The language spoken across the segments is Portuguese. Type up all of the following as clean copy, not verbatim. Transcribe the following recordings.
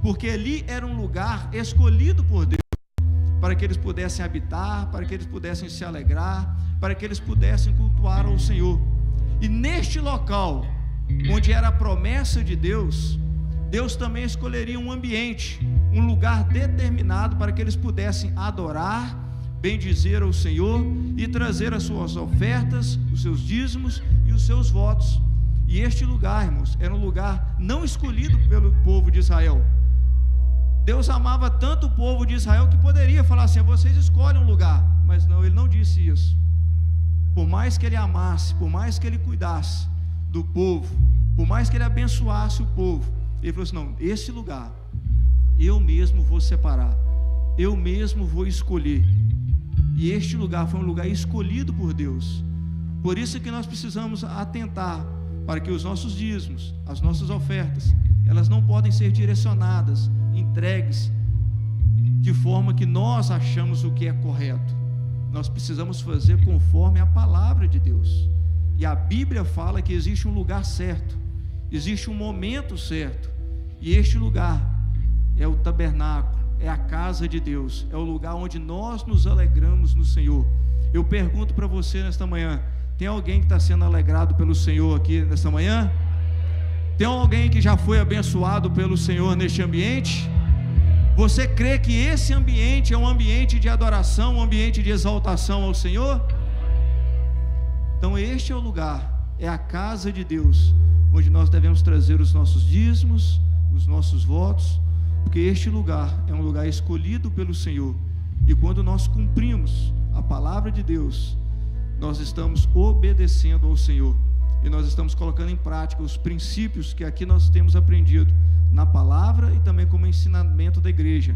porque ali era um lugar escolhido por Deus, para que eles pudessem habitar, para que eles pudessem se alegrar, para que eles pudessem cultuar ao Senhor. E neste local, onde era a promessa de Deus, Deus também escolheria um ambiente, um lugar determinado para que eles pudessem adorar, bendizer ao Senhor e trazer as suas ofertas, os seus dízimos e os seus votos. E este lugar, irmãos, era um lugar não escolhido pelo povo de Israel. Deus amava tanto o povo de Israel que poderia falar assim: vocês escolhem um lugar, mas não, ele não disse isso. Por mais que ele amasse, por mais que ele cuidasse do povo, por mais que ele abençoasse o povo, ele falou assim: não, esse lugar eu mesmo vou separar, eu mesmo vou escolher. E este lugar foi um lugar escolhido por Deus. Por isso que nós precisamos atentar para que os nossos dízimos, as nossas ofertas, elas não podem ser direcionadas, entregues de forma que nós achamos o que é correto. Nós precisamos fazer conforme a palavra de Deus. E a Bíblia fala que existe um lugar certo, existe um momento certo, e este lugar é o tabernáculo, é a casa de Deus, é o lugar onde nós nos alegramos no Senhor. Eu pergunto para você nesta manhã: tem alguém que está sendo alegrado pelo Senhor aqui nesta manhã? Tem alguém que já foi abençoado pelo Senhor neste ambiente? Você crê que esse ambiente é um ambiente de adoração, um ambiente de exaltação ao Senhor? Então este é o lugar, é a casa de Deus, onde nós devemos trazer os nossos dízimos, os nossos votos, porque este lugar é um lugar escolhido pelo Senhor. E quando nós cumprimos a palavra de Deus, nós estamos obedecendo ao Senhor, e nós estamos colocando em prática os princípios que aqui nós temos aprendido na palavra e também como ensinamento da igreja,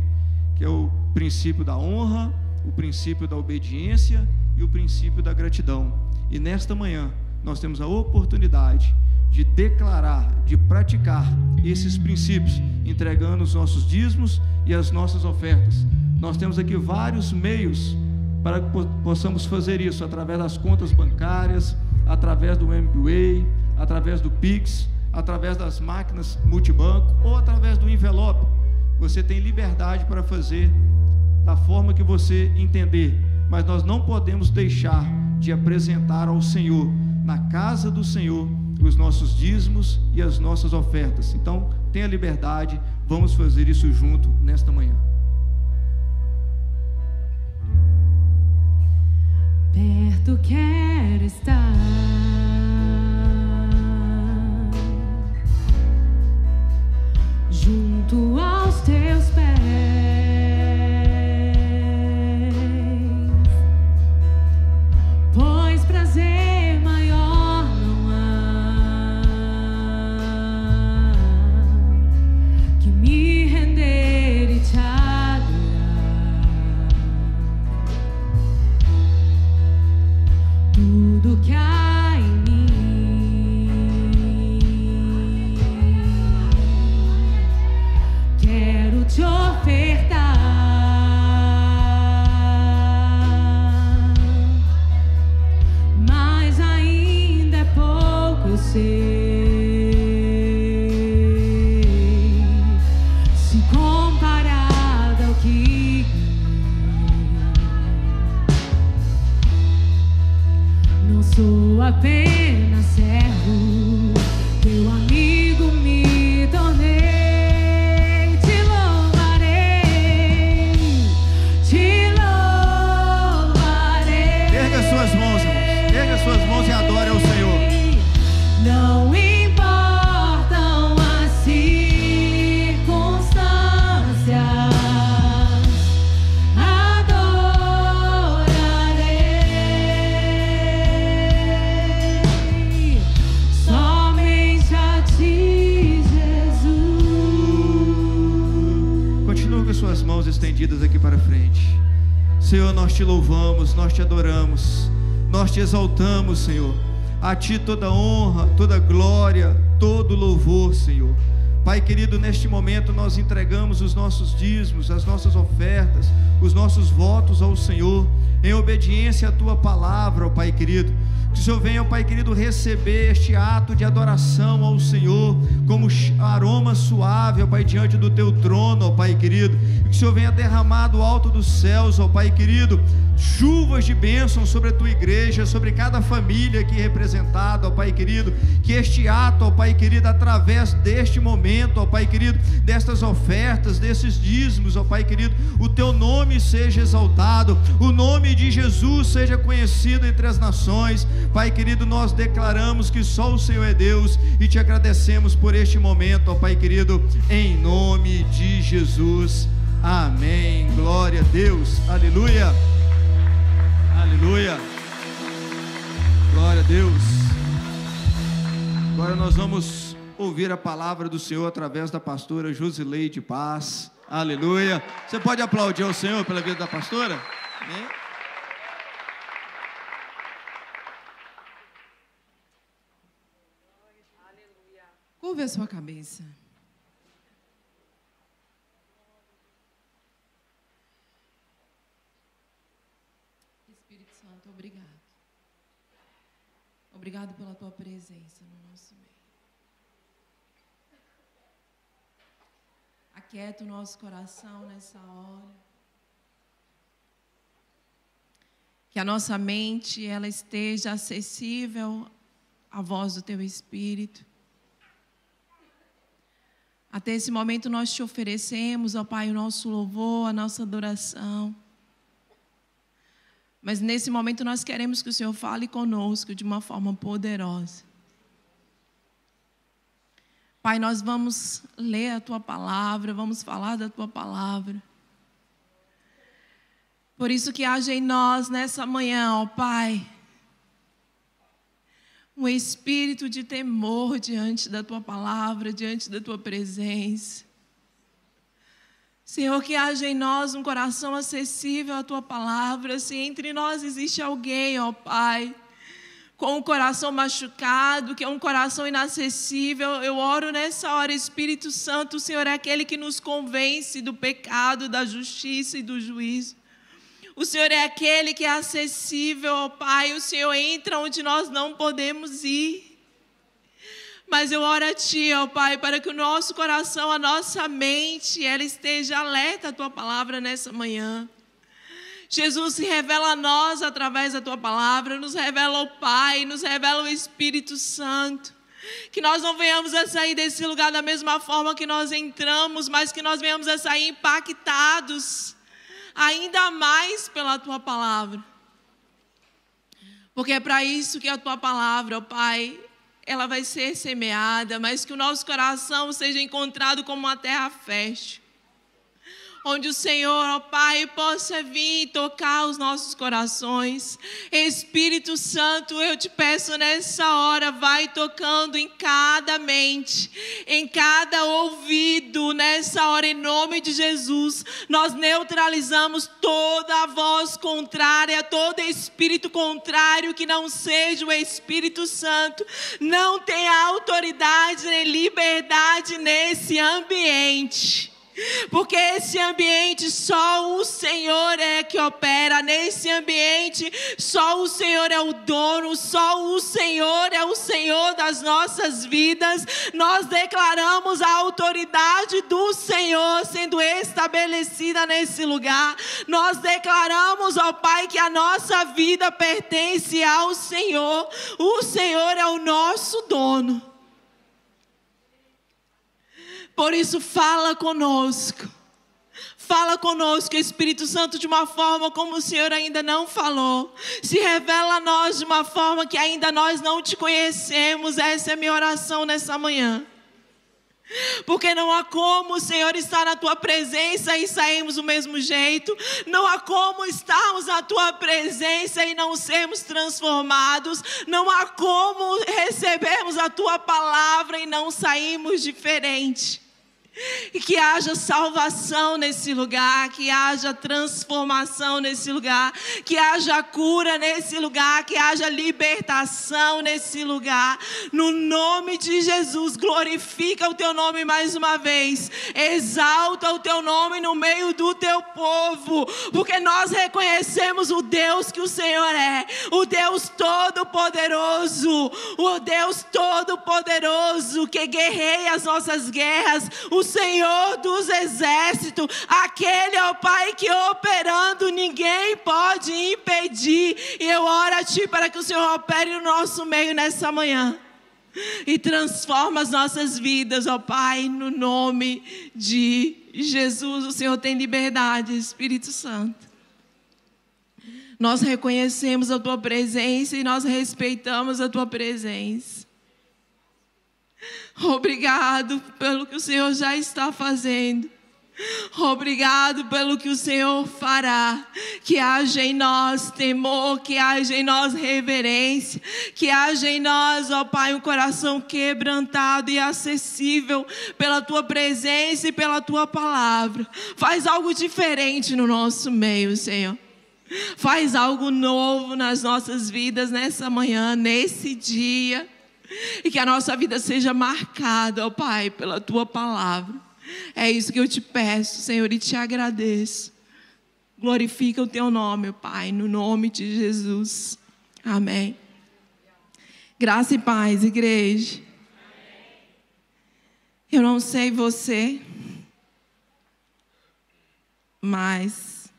que é o princípio da honra, o princípio da obediência e o princípio da gratidão. E nesta manhã nós temos a oportunidade de declarar, de praticar esses princípios, entregando os nossos dízimos e as nossas ofertas. Nós temos aqui vários meios para que possamos fazer isso, através das contas bancárias, através do MBWay, através do Pix, através das máquinas multibanco ou através do envelope. Você tem liberdade para fazer da forma que você entender, mas nós não podemos deixar de apresentar ao Senhor, na casa do Senhor, os nossos dízimos e as nossas ofertas. Então tenha liberdade, vamos fazer isso junto nesta manhã. Perto quero estar, junto aos teus pés, pois prazer maior não há que me render e te adorar. Tudo que há em mim, quero te ofertar, mas ainda é pouco, eu sei, se comparado ao que não sou apenas servo, teu amigo me tornei. Te louvarei, te louvarei. Erga suas mãos, irmãos, erga suas mãos e adore ao Senhor. Não importam as circunstâncias, adorarei somente a ti, Jesus. Continua com suas mãos estendidas aqui para frente. Senhor, nós te louvamos, nós te adoramos, nós te exaltamos, Senhor. A ti toda honra, toda glória, todo louvor, Senhor. Pai querido, neste momento nós entregamos os nossos dízimos, as nossas ofertas, os nossos votos ao Senhor, em obediência à tua palavra, ó Pai querido. Que o Senhor venha, ó Pai querido, receber este ato de adoração ao Senhor como aroma suave, ó Pai, diante do teu trono, ó Pai querido. Que o Senhor venha derramar do alto dos céus, ó Pai querido, chuvas de bênção sobre a tua igreja, sobre cada família aqui representada, ó Pai querido. Que este ato, ó Pai querido, através deste momento, ó Pai querido, destas ofertas, desses dízimos, ó Pai querido, o teu nome seja exaltado, o nome de Jesus seja conhecido entre as nações. Pai querido, nós declaramos que só o Senhor é Deus e te agradecemos por este momento, ó Pai querido, em nome de Jesus. Amém. Glória a Deus. Aleluia. Aleluia. Glória a Deus. Agora nós vamos ouvir a palavra do Senhor através da pastora Josileide Paz. Aleluia. Você pode aplaudir ao Senhor pela vida da pastora? Amém. Curva a sua cabeça. Espírito Santo, obrigado. Obrigado pela tua presença no nosso meio. Aquieta o nosso coração nessa hora. Que a nossa mente ela esteja acessível à voz do teu Espírito. Até esse momento nós te oferecemos, ó Pai, o nosso louvor, a nossa adoração. Mas nesse momento nós queremos que o Senhor fale conosco de uma forma poderosa. Pai, nós vamos ler a Tua palavra, vamos falar da Tua palavra. Por isso que haja em nós nessa manhã, ó Pai, um espírito de temor diante da Tua palavra, diante da Tua presença. Senhor, que haja em nós um coração acessível à Tua palavra. Se entre nós existe alguém, ó Pai, com um coração machucado, que é um coração inacessível, eu oro nessa hora, Espírito Santo, o Senhor é aquele que nos convence do pecado, da justiça e do juízo. O Senhor é aquele que é acessível, ó Pai. O Senhor entra onde nós não podemos ir. Mas eu oro a Ti, ó Pai, para que o nosso coração, a nossa mente, ela esteja alerta à Tua palavra nessa manhã. Jesus, se revela a nós através da Tua palavra, nos revela o Pai, nos revela o Espírito Santo. Que nós não venhamos a sair desse lugar da mesma forma que nós entramos, mas que nós venhamos a sair impactados ainda mais pela Tua palavra. Porque é para isso que a Tua palavra, ó Pai, ela vai ser semeada, mas que o nosso coração seja encontrado como uma terra fértil, onde o Senhor, ó Pai, possa vir e tocar os nossos corações. Espírito Santo, eu te peço nessa hora, vai tocando em cada mente, em cada ouvido, nessa hora, em nome de Jesus. Nós neutralizamos toda a voz contrária, todo espírito contrário que não seja o Espírito Santo. Não tem autoridade nem liberdade nesse ambiente. Porque esse ambiente só o Senhor é que opera. Nesse ambiente só o Senhor é o dono, só o Senhor é o Senhor das nossas vidas. Nós declaramos a autoridade do Senhor sendo estabelecida nesse lugar. Nós declaramos, ó Pai, que a nossa vida pertence ao Senhor. O Senhor é o nosso dono. Por isso, fala conosco, Espírito Santo, de uma forma como o Senhor ainda não falou. Se revela a nós de uma forma que ainda nós não te conhecemos. Essa é a minha oração nessa manhã. Porque não há como o Senhor estar na Tua presença e sairmos do mesmo jeito. Não há como estarmos na Tua presença e não sermos transformados. Não há como recebermos a Tua palavra e não sairmos diferente. E que haja salvação nesse lugar, que haja transformação nesse lugar, que haja cura nesse lugar, que haja libertação nesse lugar. No nome de Jesus, glorifica o teu nome mais uma vez. Exalta o teu nome no meio do teu povo, porque nós reconhecemos o Deus que o Senhor é, o Deus Todo-Poderoso, o Deus Todo-Poderoso que guerreia as nossas guerras, o Senhor dos exércitos, aquele, ó Pai, que operando ninguém pode impedir. E eu oro a Ti para que o Senhor opere no nosso meio nessa manhã e transforma as nossas vidas, ó Pai, no nome de Jesus. O Senhor tem liberdade, Espírito Santo. Nós reconhecemos a Tua presença e nós respeitamos a Tua presença. Obrigado pelo que o Senhor já está fazendo. Obrigado pelo que o Senhor fará. Que haja em nós temor, que haja em nós reverência, que haja em nós, ó Pai, um coração quebrantado e acessível pela Tua presença e pela Tua palavra. Faz algo diferente no nosso meio, Senhor. Faz algo novo nas nossas vidas nessa manhã, nesse dia. E que a nossa vida seja marcada, ó Pai, pela Tua palavra. É isso que eu te peço, Senhor, e te agradeço. Glorifica o Teu nome, ó Pai, no nome de Jesus. Amém. Graça e paz, igreja. Eu não sei você, mas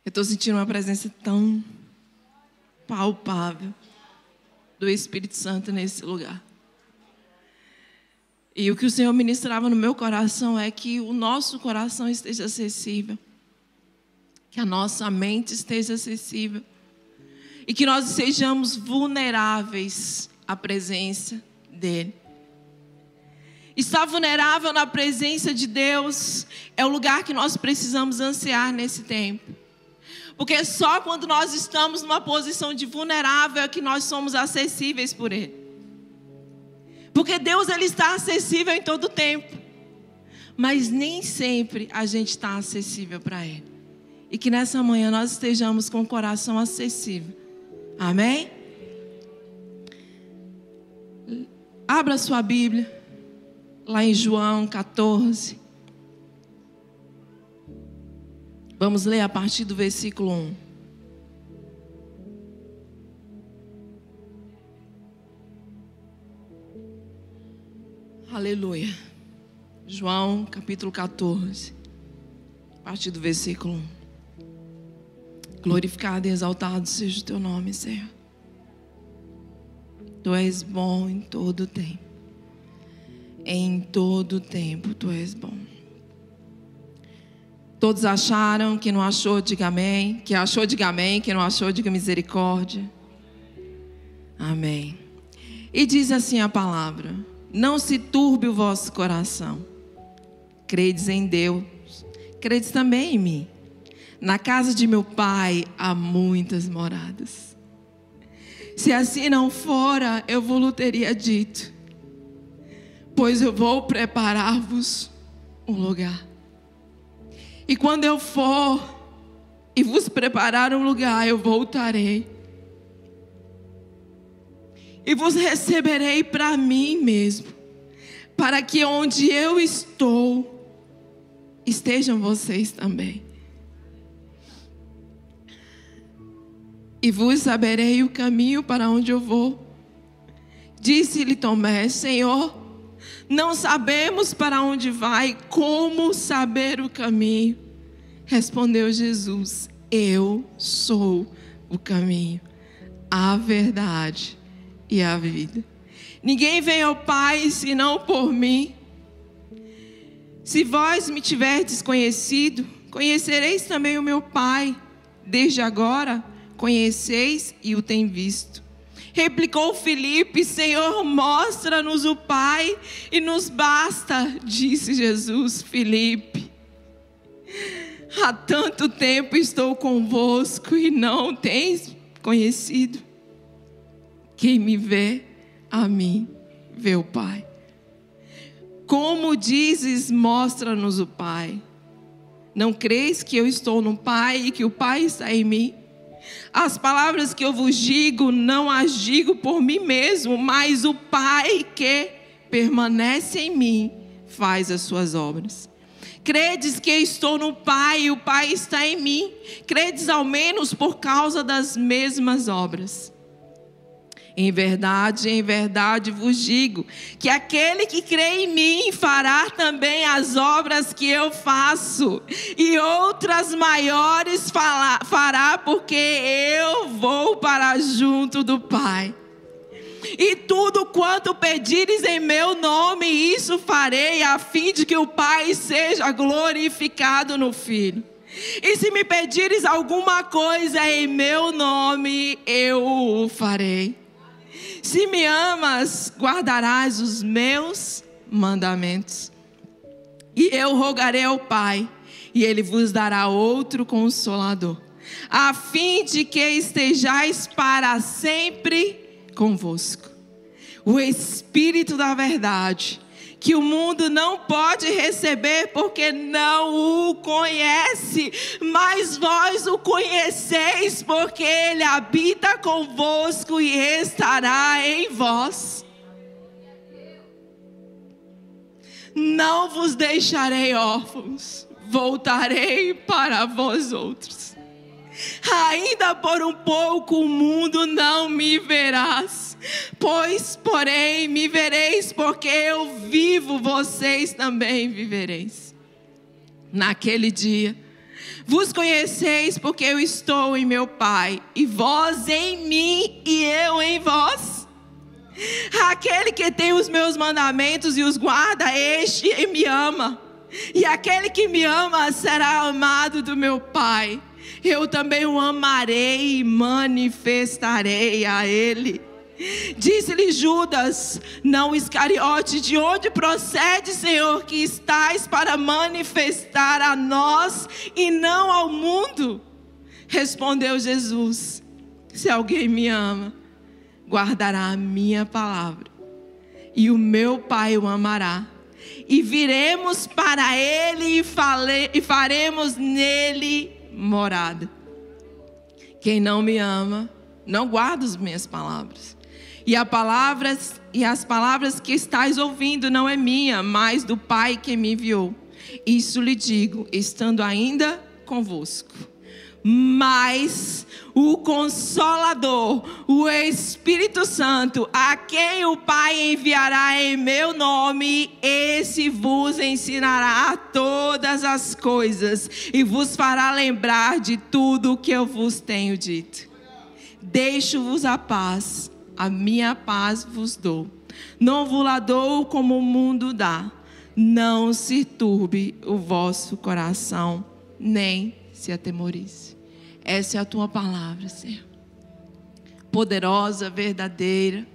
eu estou sentindo uma presença tão palpável do Espírito Santo nesse lugar. E o que o Senhor ministrava no meu coração é que o nosso coração esteja acessível, que a nossa mente esteja acessível e que nós sejamos vulneráveis à presença dEle. Estar vulnerável na presença de Deus é o lugar que nós precisamos ansiar nesse tempo. Porque só quando nós estamos numa posição de vulnerável é que nós somos acessíveis por Ele. Porque Deus, Ele está acessível em todo o tempo. Mas nem sempre a gente está acessível para Ele. E que nessa manhã nós estejamos com o coração acessível. Amém? Abra sua Bíblia. Lá em João 14. Vamos ler a partir do versículo 1. Aleluia. João capítulo 14, a partir do versículo 1. Glorificado e exaltado seja o Teu nome, Senhor. Tu és bom em todo o tempo. Em todo o tempo Tu és bom. Todos acharam, que não achou, diga amém. Que achou, diga amém. Que não achou, diga misericórdia. Amém. E diz assim a palavra: não se turbe o vosso coração. Credes em Deus, credes também em mim. Na casa de meu Pai há muitas moradas. Se assim não fora, eu vos teria dito, pois eu vou preparar-vos um lugar. E quando eu for e vos preparar um lugar, eu voltarei e vos receberei para mim mesmo, para que onde eu estou, estejam vocês também. E vos saberei o caminho para onde eu vou. Disse-lhe Tomé: Senhor, não sabemos para onde vai, como saber o caminho? Respondeu Jesus: eu sou o caminho, a verdade e a vida. Ninguém vem ao Pai senão por mim. Se vós me tiverdes conhecido, conhecereis também o meu Pai. Desde agora conheceis e o tem visto. Replicou Filipe: Senhor, mostra-nos o Pai e nos basta. Disse Jesus: Filipe, há tanto tempo estou convosco e não tens conhecido. Quem me vê, a mim vê o Pai. Como dizes, mostra-nos o Pai. Não creis que eu estou no Pai e que o Pai está em mim? As palavras que eu vos digo, não as digo por mim mesmo, mas o Pai que permanece em mim faz as suas obras. Credes que estou no Pai e o Pai está em mim? Credes ao menos por causa das mesmas obras. Em verdade vos digo, que aquele que crê em mim fará também as obras que eu faço, e outras maiores fará, porque eu vou para junto do Pai. E tudo quanto pedires em meu nome, isso farei, a fim de que o Pai seja glorificado no Filho. E se me pedires alguma coisa em meu nome, eu o farei. Se me amas, guardarás os meus mandamentos. E eu rogarei ao Pai, e Ele vos dará outro Consolador, a fim de que estejais para sempre convosco. O Espírito da verdade, que o mundo não pode receber porque não o conhece, mas vós o conheceis porque Ele habita convosco e estará em vós. Não vos deixarei órfãos, voltarei para vós outros. Ainda por um pouco o mundo não me verás, porém me vereis, porque eu vivo, vocês também vivereis. Naquele dia vos conheceis, porque eu estou em meu Pai, e vós em mim e eu em vós. Aquele que tem os meus mandamentos e os guarda, este me ama. E aquele que me ama será amado do meu Pai. Eu também o amarei e manifestarei a ele. Disse-lhe Judas, não Iscariote, de onde procede, Senhor, que estás para manifestar a nós e não ao mundo? Respondeu Jesus, se alguém me ama, guardará a minha palavra, e o meu Pai o amará, e viremos para ele e faremos nele morada. Quem não me ama, não guarda as minhas palavras. E as palavras que estáis ouvindo não é minha, mas do Pai que me enviou. Isso lhe digo, estando ainda convosco. Mas o Consolador, o Espírito Santo, a quem o Pai enviará em meu nome, esse vos ensinará todas as coisas e vos fará lembrar de tudo o que eu vos tenho dito. Deixo-vos a paz, a minha paz vos dou. Não vos la dou como o mundo dá. Não se turbe o vosso coração, nem se atemorize. Essa é a tua palavra, Senhor. Poderosa, verdadeira.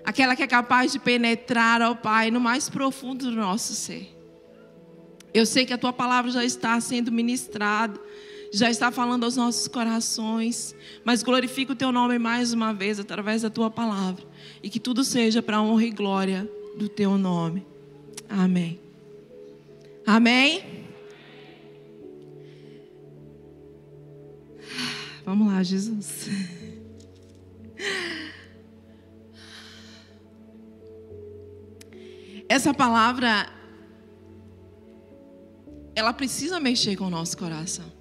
Aquela que é capaz de penetrar, ó Pai, no mais profundo do nosso ser. Eu sei que a tua palavra já está sendo ministrada, já está falando aos nossos corações, mas glorifica o teu nome mais uma vez através da tua palavra, e que tudo seja para a honra e glória do teu nome. Amém. Amém. Vamos lá, Jesus. Essa palavra, ela precisa mexer com o nosso coração.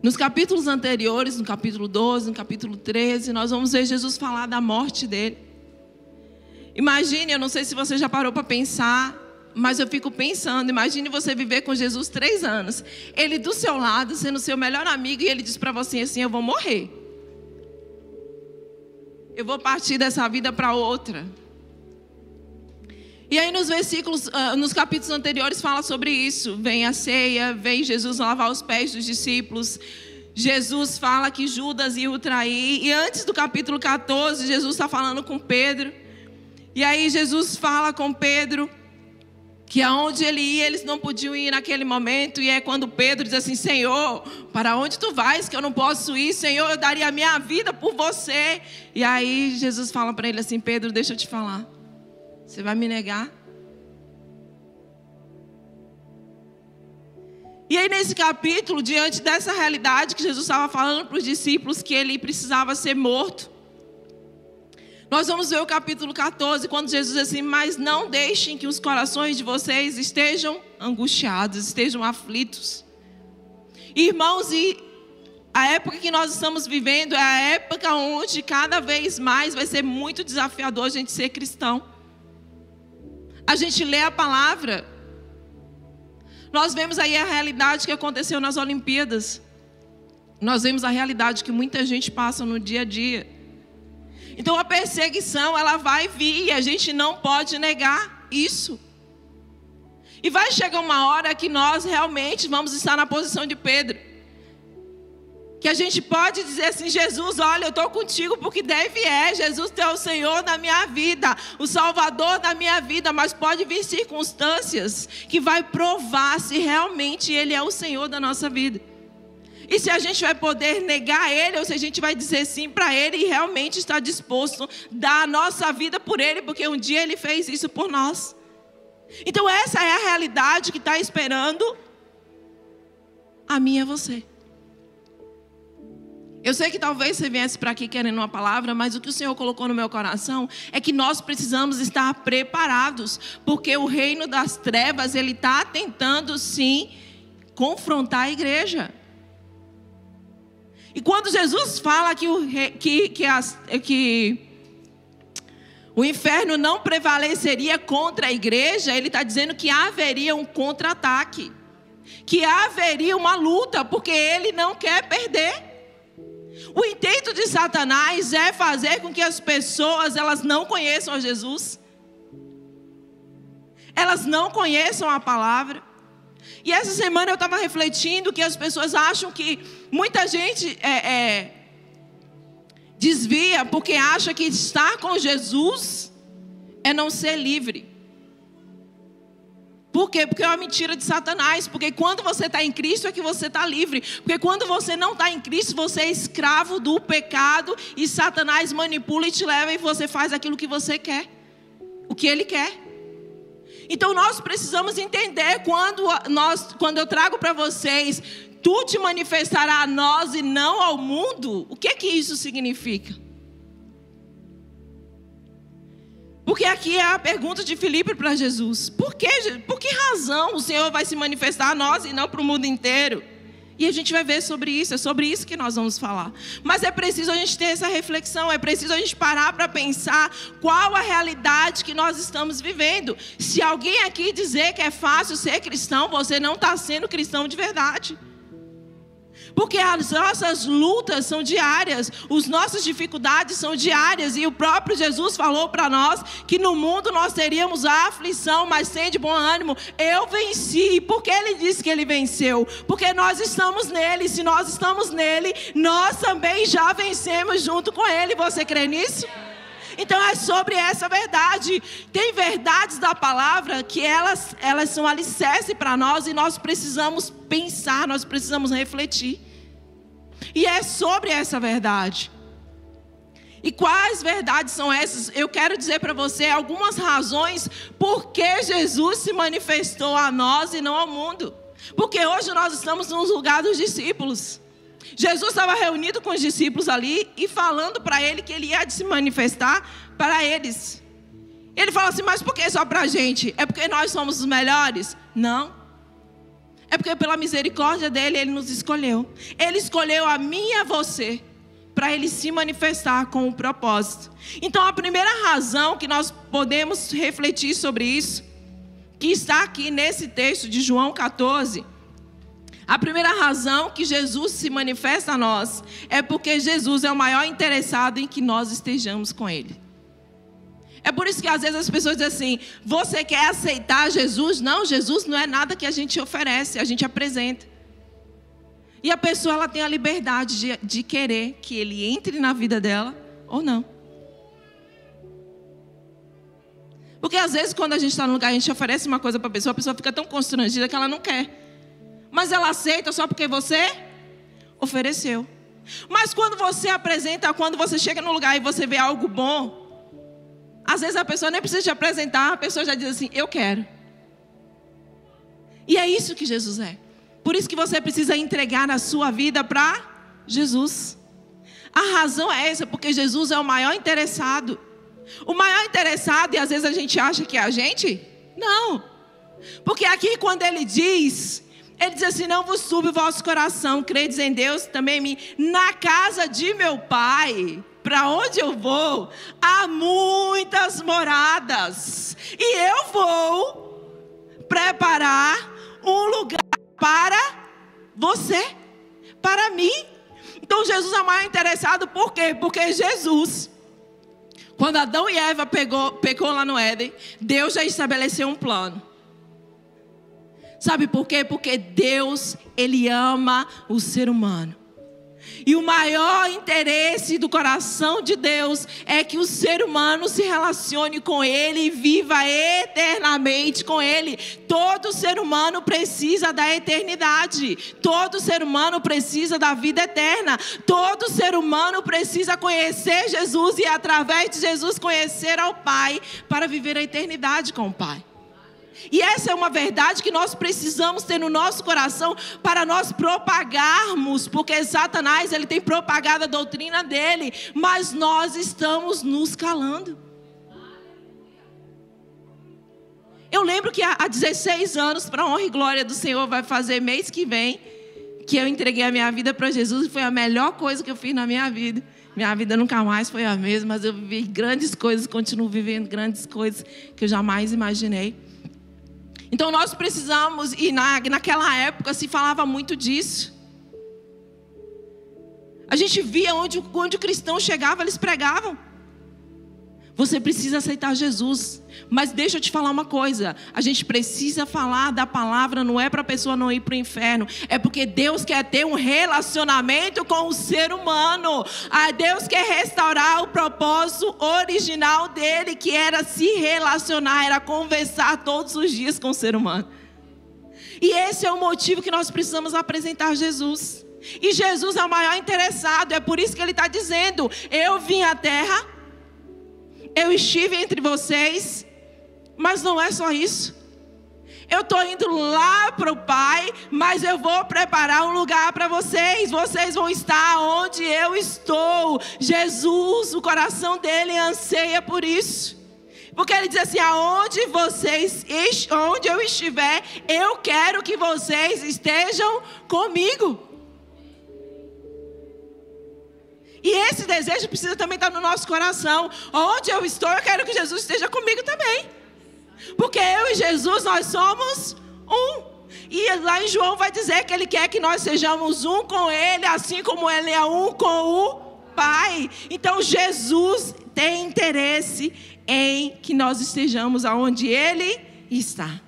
Nos capítulos anteriores, no capítulo 12, no capítulo 13, nós vamos ver Jesus falar da morte dele. Imagine, eu não sei se você já parou para pensar, mas eu fico pensando, imagine você viver com Jesus 3 anos. Ele do seu lado, sendo seu melhor amigo, e ele diz para você assim, eu vou morrer. Eu vou partir dessa vida para outra. E aí nos versículos, nos capítulos anteriores fala sobre isso. Vem a ceia, vem Jesus lavar os pés dos discípulos. Jesus fala que Judas ia o trair. E antes do capítulo 14, Jesus está falando com Pedro. E aí Jesus fala com Pedro que aonde ele ia, eles não podiam ir naquele momento. E é quando Pedro diz assim, Senhor, para onde tu vais que eu não posso ir? Senhor, eu daria a minha vida por você. E aí Jesus fala para ele assim, Pedro, deixa eu te falar. Você vai me negar? E aí nesse capítulo, diante dessa realidade que Jesus estava falando para os discípulos, que ele precisava ser morto, nós vamos ver o capítulo 14, quando Jesus diz assim: mas não deixem que os corações de vocês estejam angustiados, estejam aflitos. Irmãos, e a época que nós estamos vivendo é a época onde cada vez mais vai ser muito desafiador a gente ser cristão. A gente lê a palavra. Nós vemos aí a realidade que aconteceu nas Olimpíadas. Nós vemos a realidade que muita gente passa no dia a dia. Então a perseguição, ela vai vir e a gente não pode negar isso. E vai chegar uma hora que nós realmente vamos estar na posição de Pedro. Que a gente pode dizer assim: Jesus, olha, eu estou contigo porque deve é. Jesus, tu é o Senhor da minha vida, o Salvador da minha vida. Mas pode vir circunstâncias que vai provar se realmente Ele é o Senhor da nossa vida. E se a gente vai poder negar Ele, ou se a gente vai dizer sim para Ele e realmente está disposto a dar a nossa vida por Ele, porque um dia Ele fez isso por nós. Então essa é a realidade que está esperando a mim e a você. Eu sei que talvez você viesse para aqui querendo uma palavra, mas o que o Senhor colocou no meu coração é que nós precisamos estar preparados, porque o reino das trevas, ele está tentando sim confrontar a igreja. E quando Jesus fala que o inferno não prevaleceria contra a igreja, ele está dizendo que haveria um contra-ataque, que haveria uma luta, porque ele não quer perder. O intento de Satanás é fazer com que as pessoas, elas não conheçam a Jesus. Elas não conheçam a palavra. E essa semana eu estava refletindo que as pessoas acham que muita gente desvia porque acha que estar com Jesus é não ser livre. Por quê? Porque é uma mentira de Satanás. Porque quando você está em Cristo é que você está livre. Porque quando você não está em Cristo, você é escravo do pecado. E Satanás manipula e te leva e você faz aquilo que você quer. O que ele quer. Então nós precisamos entender quando eu trago para vocês: tu te manifestará a nós e não ao mundo. O que isso significa? Porque aqui é a pergunta de Filipe para Jesus. Por que razão o Senhor vai se manifestar a nós e não para o mundo inteiro? E a gente vai ver sobre isso, é sobre isso que nós vamos falar. Mas é preciso a gente ter essa reflexão, é preciso a gente parar para pensar qual a realidade que nós estamos vivendo. Se alguém aqui dizer que é fácil ser cristão, você não está sendo cristão de verdade. Porque as nossas lutas são diárias, as nossas dificuldades são diárias. E o próprio Jesus falou para nós que no mundo nós teríamos a aflição, mas sem de bom ânimo. Eu venci. Por que ele disse que ele venceu? Porque nós estamos nele. Se nós estamos nele, nós também já vencemos junto com ele. Você crê nisso? Então é sobre essa verdade. Tem verdades da palavra que elas são alicerce para nós e nós precisamos pensar, nós precisamos refletir. E é sobre essa verdade. E quais verdades são essas? Eu quero dizer para você algumas razões por que Jesus se manifestou a nós e não ao mundo. Porque hoje nós estamos no lugar dos discípulos. Jesus estava reunido com os discípulos ali e falando para ele que ele ia se manifestar para eles. Ele fala assim: mas por que só para a gente? É porque nós somos os melhores? Não. É porque pela misericórdia dele, ele nos escolheu. Ele escolheu a mim e a você para ele se manifestar com um propósito. Então a primeira razão que nós podemos refletir sobre isso, que está aqui nesse texto de João 14... A primeira razão que Jesus se manifesta a nós é porque Jesus é o maior interessado em que nós estejamos com Ele. É por isso que às vezes as pessoas dizem assim: você quer aceitar Jesus? Não, Jesus não é nada que a gente oferece, a gente apresenta. E a pessoa ela tem a liberdade de querer que Ele entre na vida dela ou não. Porque às vezes quando a gente está no lugar, a gente oferece uma coisa para a pessoa fica tão constrangida que ela não quer. Mas ela aceita só porque você ofereceu. Mas quando você apresenta, quando você chega no lugar e você vê algo bom, Às vezes a pessoa nem precisa te apresentar, a pessoa já diz assim, eu quero. E é isso que Jesus é. Por isso que você precisa entregar a sua vida para Jesus. A razão é essa, porque Jesus é o maior interessado. O maior interessado, e às vezes a gente acha que é a gente? Não. Porque aqui quando ele diz assim, não vos turbe o vosso coração, credes em Deus, também em mim. Na casa de meu Pai, para onde eu vou, há muitas moradas. E eu vou preparar um lugar para você, para mim. Então Jesus é mais interessado, por quê? Porque Jesus, quando Adão e Eva pecou lá no Éden, Deus já estabeleceu um plano. Sabe por quê? Porque Deus, Ele ama o ser humano. E o maior interesse do coração de Deus é que o ser humano se relacione com Ele e viva eternamente com Ele. Todo ser humano precisa da eternidade. Todo ser humano precisa da vida eterna. Todo ser humano precisa conhecer Jesus e através de Jesus conhecer ao Pai para viver a eternidade com o Pai. E essa é uma verdade que nós precisamos ter no nosso coração para nós propagarmos, porque Satanás ele tem propagado a doutrina dele, mas nós estamos nos calando. Eu lembro que há 16 anos, para a honra e glória do Senhor, vai fazer mês que vem, que eu entreguei a minha vida para Jesus e foi a melhor coisa que eu fiz na minha vida. Minha vida nunca mais foi a mesma, mas eu vivi grandes coisas, continuo vivendo grandes coisas que eu jamais imaginei. Então nós precisamos, e naquela época se falava muito disso. A gente via onde o cristão chegava, eles pregavam. Você precisa aceitar Jesus. Mas deixa eu te falar uma coisa. A gente precisa falar da palavra, não é para a pessoa não ir para o inferno. É porque Deus quer ter um relacionamento com o ser humano. Deus quer restaurar o propósito original dele, que era se relacionar, era conversar todos os dias com o ser humano. E esse é o motivo que nós precisamos apresentar Jesus. E Jesus é o maior interessado. É por isso que ele está dizendo, eu vim à terra, eu estive entre vocês, mas não é só isso. Eu estou indo lá para o Pai, mas eu vou preparar um lugar para vocês. Vocês vão estar onde eu estou. Jesus, o coração dele anseia por isso. Porque ele diz assim, onde eu estiver, eu quero que vocês estejam comigo. E esse desejo precisa também estar no nosso coração. Onde eu estou, eu quero que Jesus esteja comigo também. Porque eu e Jesus, nós somos um. E lá em João vai dizer que Ele quer que nós sejamos um com Ele, assim como Ele é um com o Pai. Então Jesus tem interesse em que nós estejamos aonde Ele está.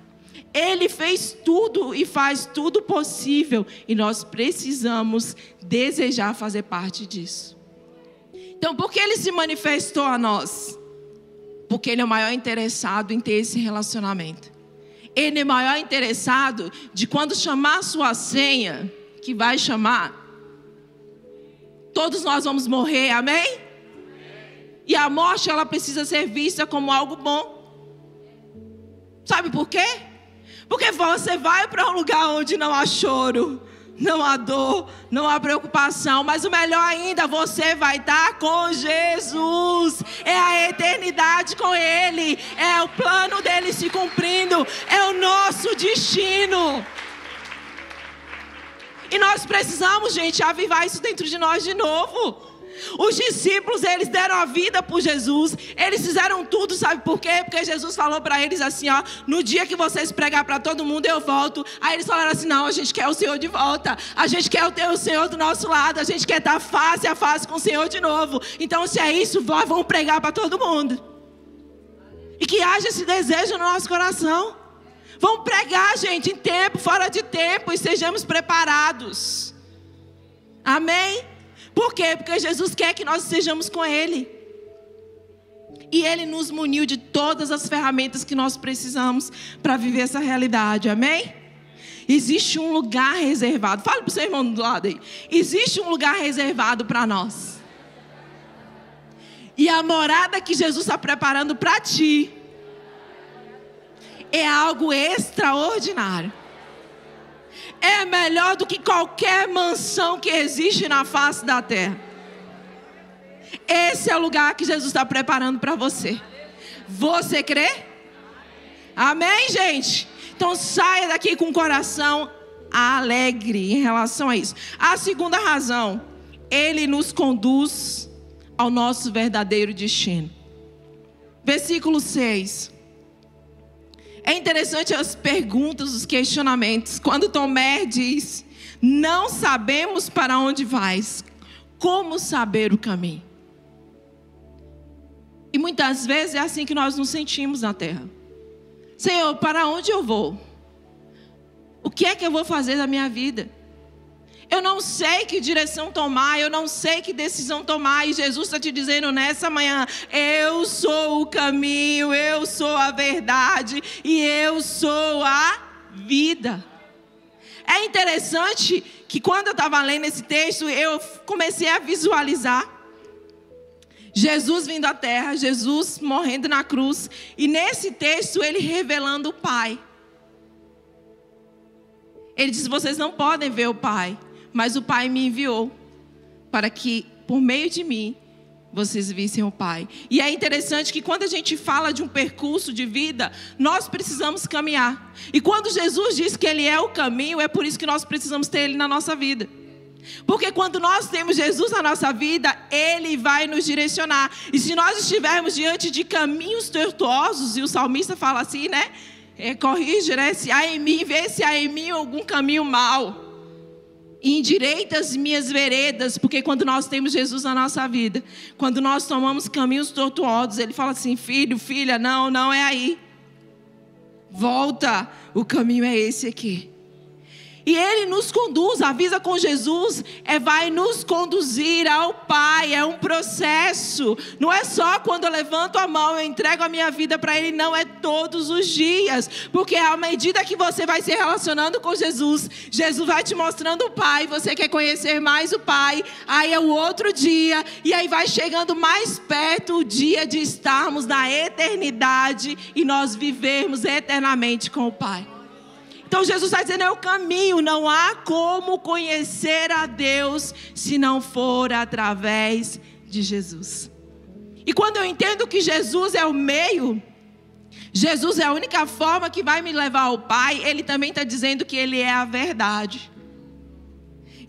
Ele fez tudo e faz tudo possível. E nós precisamos desejar fazer parte disso. Então, por que Ele se manifestou a nós? Porque Ele é o maior interessado em ter esse relacionamento. Ele é o maior interessado de quando chamar a sua senha, que vai chamar, todos nós vamos morrer, amém? E a morte, ela precisa ser vista como algo bom. Sabe por quê? Porque você vai para um lugar onde não há choro, não há dor, não há preocupação, mas o melhor ainda, você vai estar com Jesus. É a eternidade com Ele, é o plano dele se cumprindo, é o nosso destino. E nós precisamos, gente, avivar isso dentro de nós de novo. Os discípulos, eles deram a vida por Jesus. Eles fizeram tudo, sabe por quê? Porque Jesus falou para eles assim, no dia que vocês pregar para todo mundo, eu volto. Aí eles falaram assim, não, a gente quer o Senhor de volta. A gente quer ter o Senhor do nosso lado. A gente quer estar face a face com o Senhor de novo. Então, se é isso, vamos pregar para todo mundo. E que haja esse desejo no nosso coração. Vamos pregar, gente, em tempo, fora de tempo, e sejamos preparados. Amém? Por quê? Porque Jesus quer que nós estejamos com Ele. E Ele nos muniu de todas as ferramentas que nós precisamos para viver essa realidade. Amém? Existe um lugar reservado. Fala para o seu irmão do lado aí. Existe um lugar reservado para nós. E a morada que Jesus está preparando para ti é algo extraordinário. É melhor do que qualquer mansão que existe na face da terra. Esse é o lugar que Jesus está preparando para você. Você crê? Amém, gente? Então saia daqui com o coração alegre em relação a isso. A segunda razão, Ele nos conduz ao nosso verdadeiro destino. Versículo 6. É interessante as perguntas, os questionamentos. Quando Tomé diz: não sabemos para onde vais, como saber o caminho? E muitas vezes é assim que nós nos sentimos na terra. Senhor, para onde eu vou? O que é que eu vou fazer da minha vida? Eu não sei que direção tomar, eu não sei que decisão tomar. E Jesus está te dizendo nessa manhã: eu sou o caminho, eu sou a verdade e eu sou a vida. É interessante que quando eu estava lendo esse texto, eu comecei a visualizar Jesus vindo à terra, Jesus morrendo na cruz. E nesse texto ele revelando o Pai. Ele diz: vocês não podem ver o Pai, mas o Pai me enviou para que, por meio de mim, vocês vissem o Pai. E é interessante que quando a gente fala de um percurso de vida, nós precisamos caminhar. E quando Jesus diz que Ele é o caminho, é por isso que nós precisamos ter Ele na nossa vida. Porque quando nós temos Jesus na nossa vida, Ele vai nos direcionar. E se nós estivermos diante de caminhos tortuosos, e o salmista fala assim, né? Corrige, né? Se há em mim, vê se há em mim algum caminho mau. E endireita as minhas veredas. Porque quando nós temos Jesus na nossa vida, quando nós tomamos caminhos tortuosos, Ele fala assim: filho, filha, não é aí. Volta, o caminho é esse aqui. E Ele nos conduz, a vida com Jesus vai nos conduzir ao Pai, é um processo. Não é só quando eu levanto a mão, eu entrego a minha vida para Ele, não, é todos os dias. Porque à medida que você vai se relacionando com Jesus, Jesus vai te mostrando o Pai, você quer conhecer mais o Pai, aí é o outro dia, e aí vai chegando mais perto o dia de estarmos na eternidade e nós vivermos eternamente com o Pai. Então Jesus está dizendo: é o caminho, não há como conhecer a Deus se não for através de Jesus. E quando eu entendo que Jesus é o meio, Jesus é a única forma que vai me levar ao Pai, Ele também está dizendo que Ele é a verdade.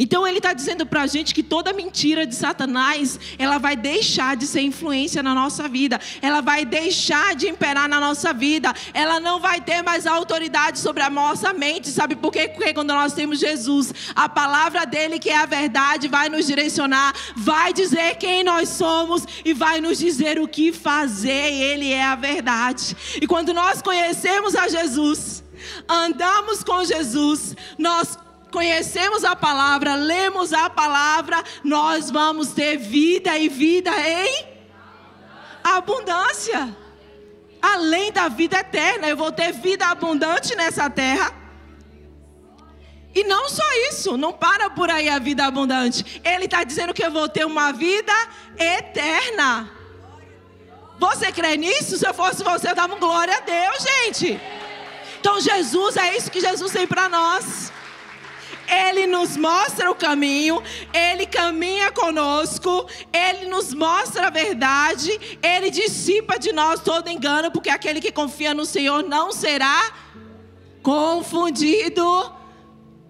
Então Ele está dizendo para a gente que toda mentira de Satanás, ela vai deixar de ser influência na nossa vida. Ela vai deixar de imperar na nossa vida. Ela não vai ter mais autoridade sobre a nossa mente. Sabe por quê? Porque quando nós temos Jesus, a palavra dele, que é a verdade, vai nos direcionar, vai dizer quem nós somos e vai nos dizer o que fazer. Ele é a verdade. E quando nós conhecemos a Jesus, andamos com Jesus, nós conhecemos a palavra, lemos a palavra, nós vamos ter vida e vida em abundância. Além da vida eterna, eu vou ter vida abundante nessa terra. E não só isso, não para por aí a vida abundante. Ele está dizendo que eu vou ter uma vida eterna. Você crê nisso? Se eu fosse você, eu dava glória a Deus, gente. Então Jesus, é isso que Jesus tem para nós. Ele nos mostra o caminho, Ele caminha conosco, Ele nos mostra a verdade, Ele dissipa de nós todo engano, porque aquele que confia no Senhor não será confundido.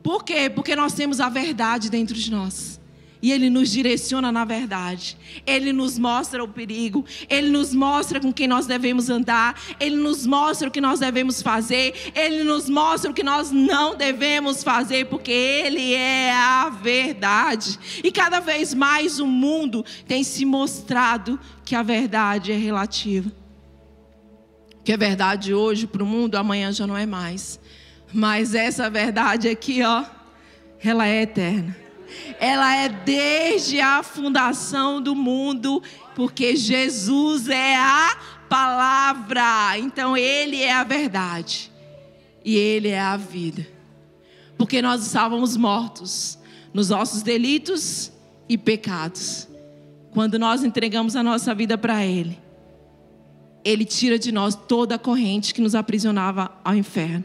Por quê? Porque nós temos a verdade dentro de nós. E Ele nos direciona na verdade. Ele nos mostra o perigo. Ele nos mostra com quem nós devemos andar. Ele nos mostra o que nós devemos fazer. Ele nos mostra o que nós não devemos fazer. Porque Ele é a verdade. E cada vez mais o mundo tem se mostrado que a verdade é relativa. Que é verdade hoje para o mundo, amanhã já não é mais. Mas essa verdade aqui, ó, ela é eterna. Ela é desde a fundação do mundo, porque Jesus é a palavra. Então Ele é a verdade e Ele é a vida. Porque nós estávamos mortos nos nossos delitos e pecados. quando nós entregamos a nossa vida para Ele, Ele tira de nós toda a corrente que nos aprisionava ao inferno,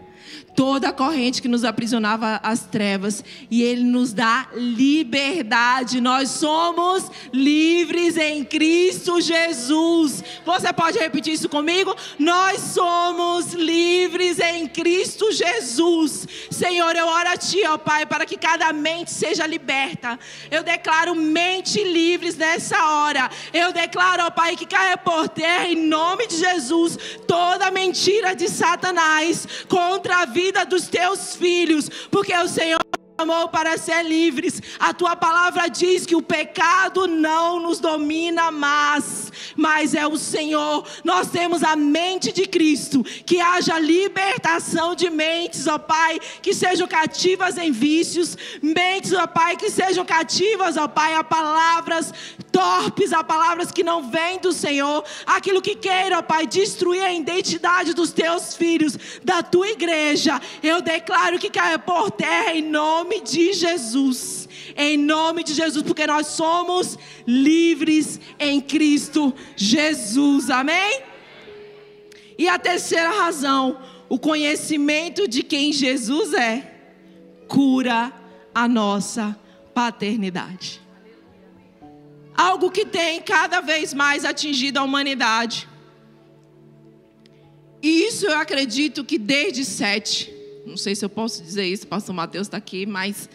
toda a corrente que nos aprisionava às trevas, e Ele nos dá liberdade. Nós somos livres em Cristo Jesus. Você pode repetir isso comigo? Nós somos livres em Cristo Jesus. Senhor, eu oro a Ti, ó Pai, para que cada mente seja liberta. Eu declaro mente livres nessa hora. Eu declaro, ó Pai, que caia por terra, em nome de Jesus, toda mentira de Satanás contra a vida dos Teus filhos, porque o Senhor chamou para ser livres. A Tua palavra diz que o pecado não nos domina mais, mas é o Senhor. Nós temos a mente de Cristo. Que haja libertação de mentes, ó Pai, que sejam cativas em vícios, mentes, ó Pai, que sejam cativas, ó Pai, a palavras torpes, a palavras que não vêm do Senhor, aquilo que queira, ó Pai, destruir a identidade dos Teus filhos, da Tua igreja. Eu declaro que caia por terra em nome de Jesus, em nome de Jesus, porque nós somos livres em Cristo Jesus, amém? E a terceira razão, o conhecimento de quem Jesus é, cura a nossa paternidade. Algo que tem cada vez mais atingido a humanidade. E isso eu acredito que desde 7, não sei se eu posso dizer isso, o pastor Mateus está aqui, mas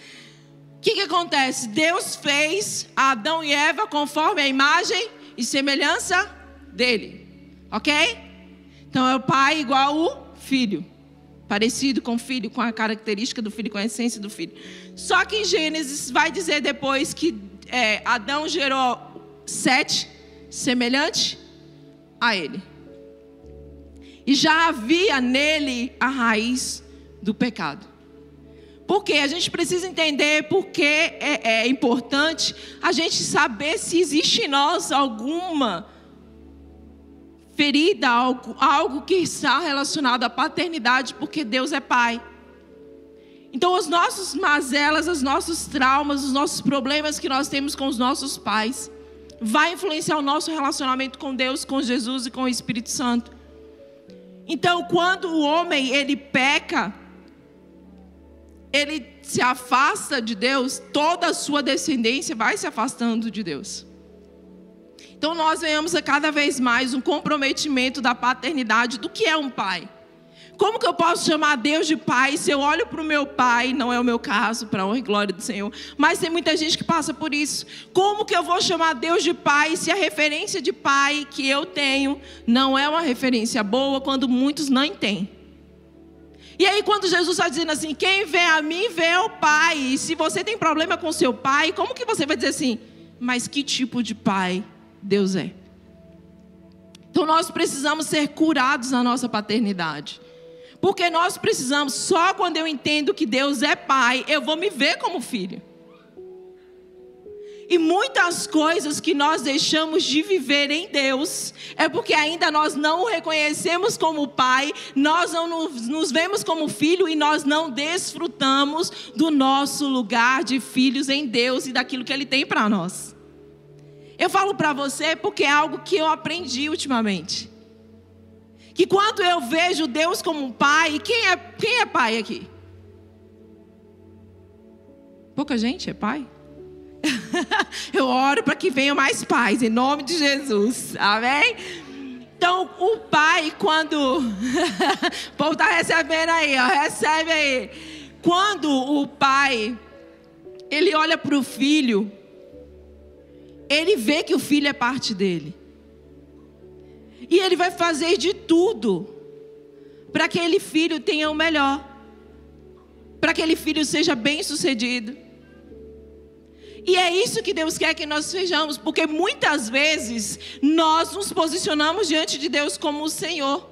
o que acontece? Deus fez Adão e Eva conforme a imagem e semelhança dele, ok? Então é o pai igual o filho, parecido com o filho, com a característica do filho, com a essência do filho. Só que em Gênesis vai dizer depois que Adão gerou 7 semelhante a ele. E já havia nele a raiz do pecado. Porque a gente precisa entender porque é importante a gente saber se existe em nós alguma ferida, algo que está relacionado à paternidade, porque Deus é Pai. Então os nossos mazelas, os nossos traumas, os nossos problemas que nós temos com os nossos pais, vai influenciar o nosso relacionamento com Deus, com Jesus e com o Espírito Santo. Então quando o homem ele peca, ele se afasta de Deus, toda a sua descendência vai se afastando de Deus. Então nós vemos a cada vez mais um comprometimento da paternidade, do que é um pai. Como que eu posso chamar Deus de pai se eu olho para o meu pai? Não é o meu caso, para a honra e glória do Senhor, mas tem muita gente que passa por isso. Como que eu vou chamar Deus de pai se a referência de pai que eu tenho não é uma referência boa, quando muitos não têm? E aí quando Jesus está dizendo assim, quem vê a mim vê o Pai. E se você tem problema com seu pai, como que você vai dizer assim, mas que tipo de pai Deus é? Então nós precisamos ser curados na nossa paternidade. Porque nós precisamos, só quando eu entendo que Deus é Pai, eu vou me ver como filho. E muitas coisas que nós deixamos de viver em Deus é porque ainda nós não o reconhecemos como Pai, nós não nos vemos como filho e nós não desfrutamos do nosso lugar de filhos em Deus e daquilo que Ele tem para nós. Eu falo para você porque é algo que eu aprendi ultimamente. Que quando eu vejo Deus como um pai, quem é pai aqui? Pouca gente é pai? Eu oro para que venham mais pais, em nome de Jesus, amém? Então o pai, quando o povo está recebendo aí, ó, recebe aí. Quando o pai, ele olha para o filho, ele vê que o filho é parte dele. E ele vai fazer de tudo para que aquele filho tenha o melhor, para que aquele filho seja bem sucedido. E é isso que Deus quer que nós sejamos, porque muitas vezes nós nos posicionamos diante de Deus como o Senhor.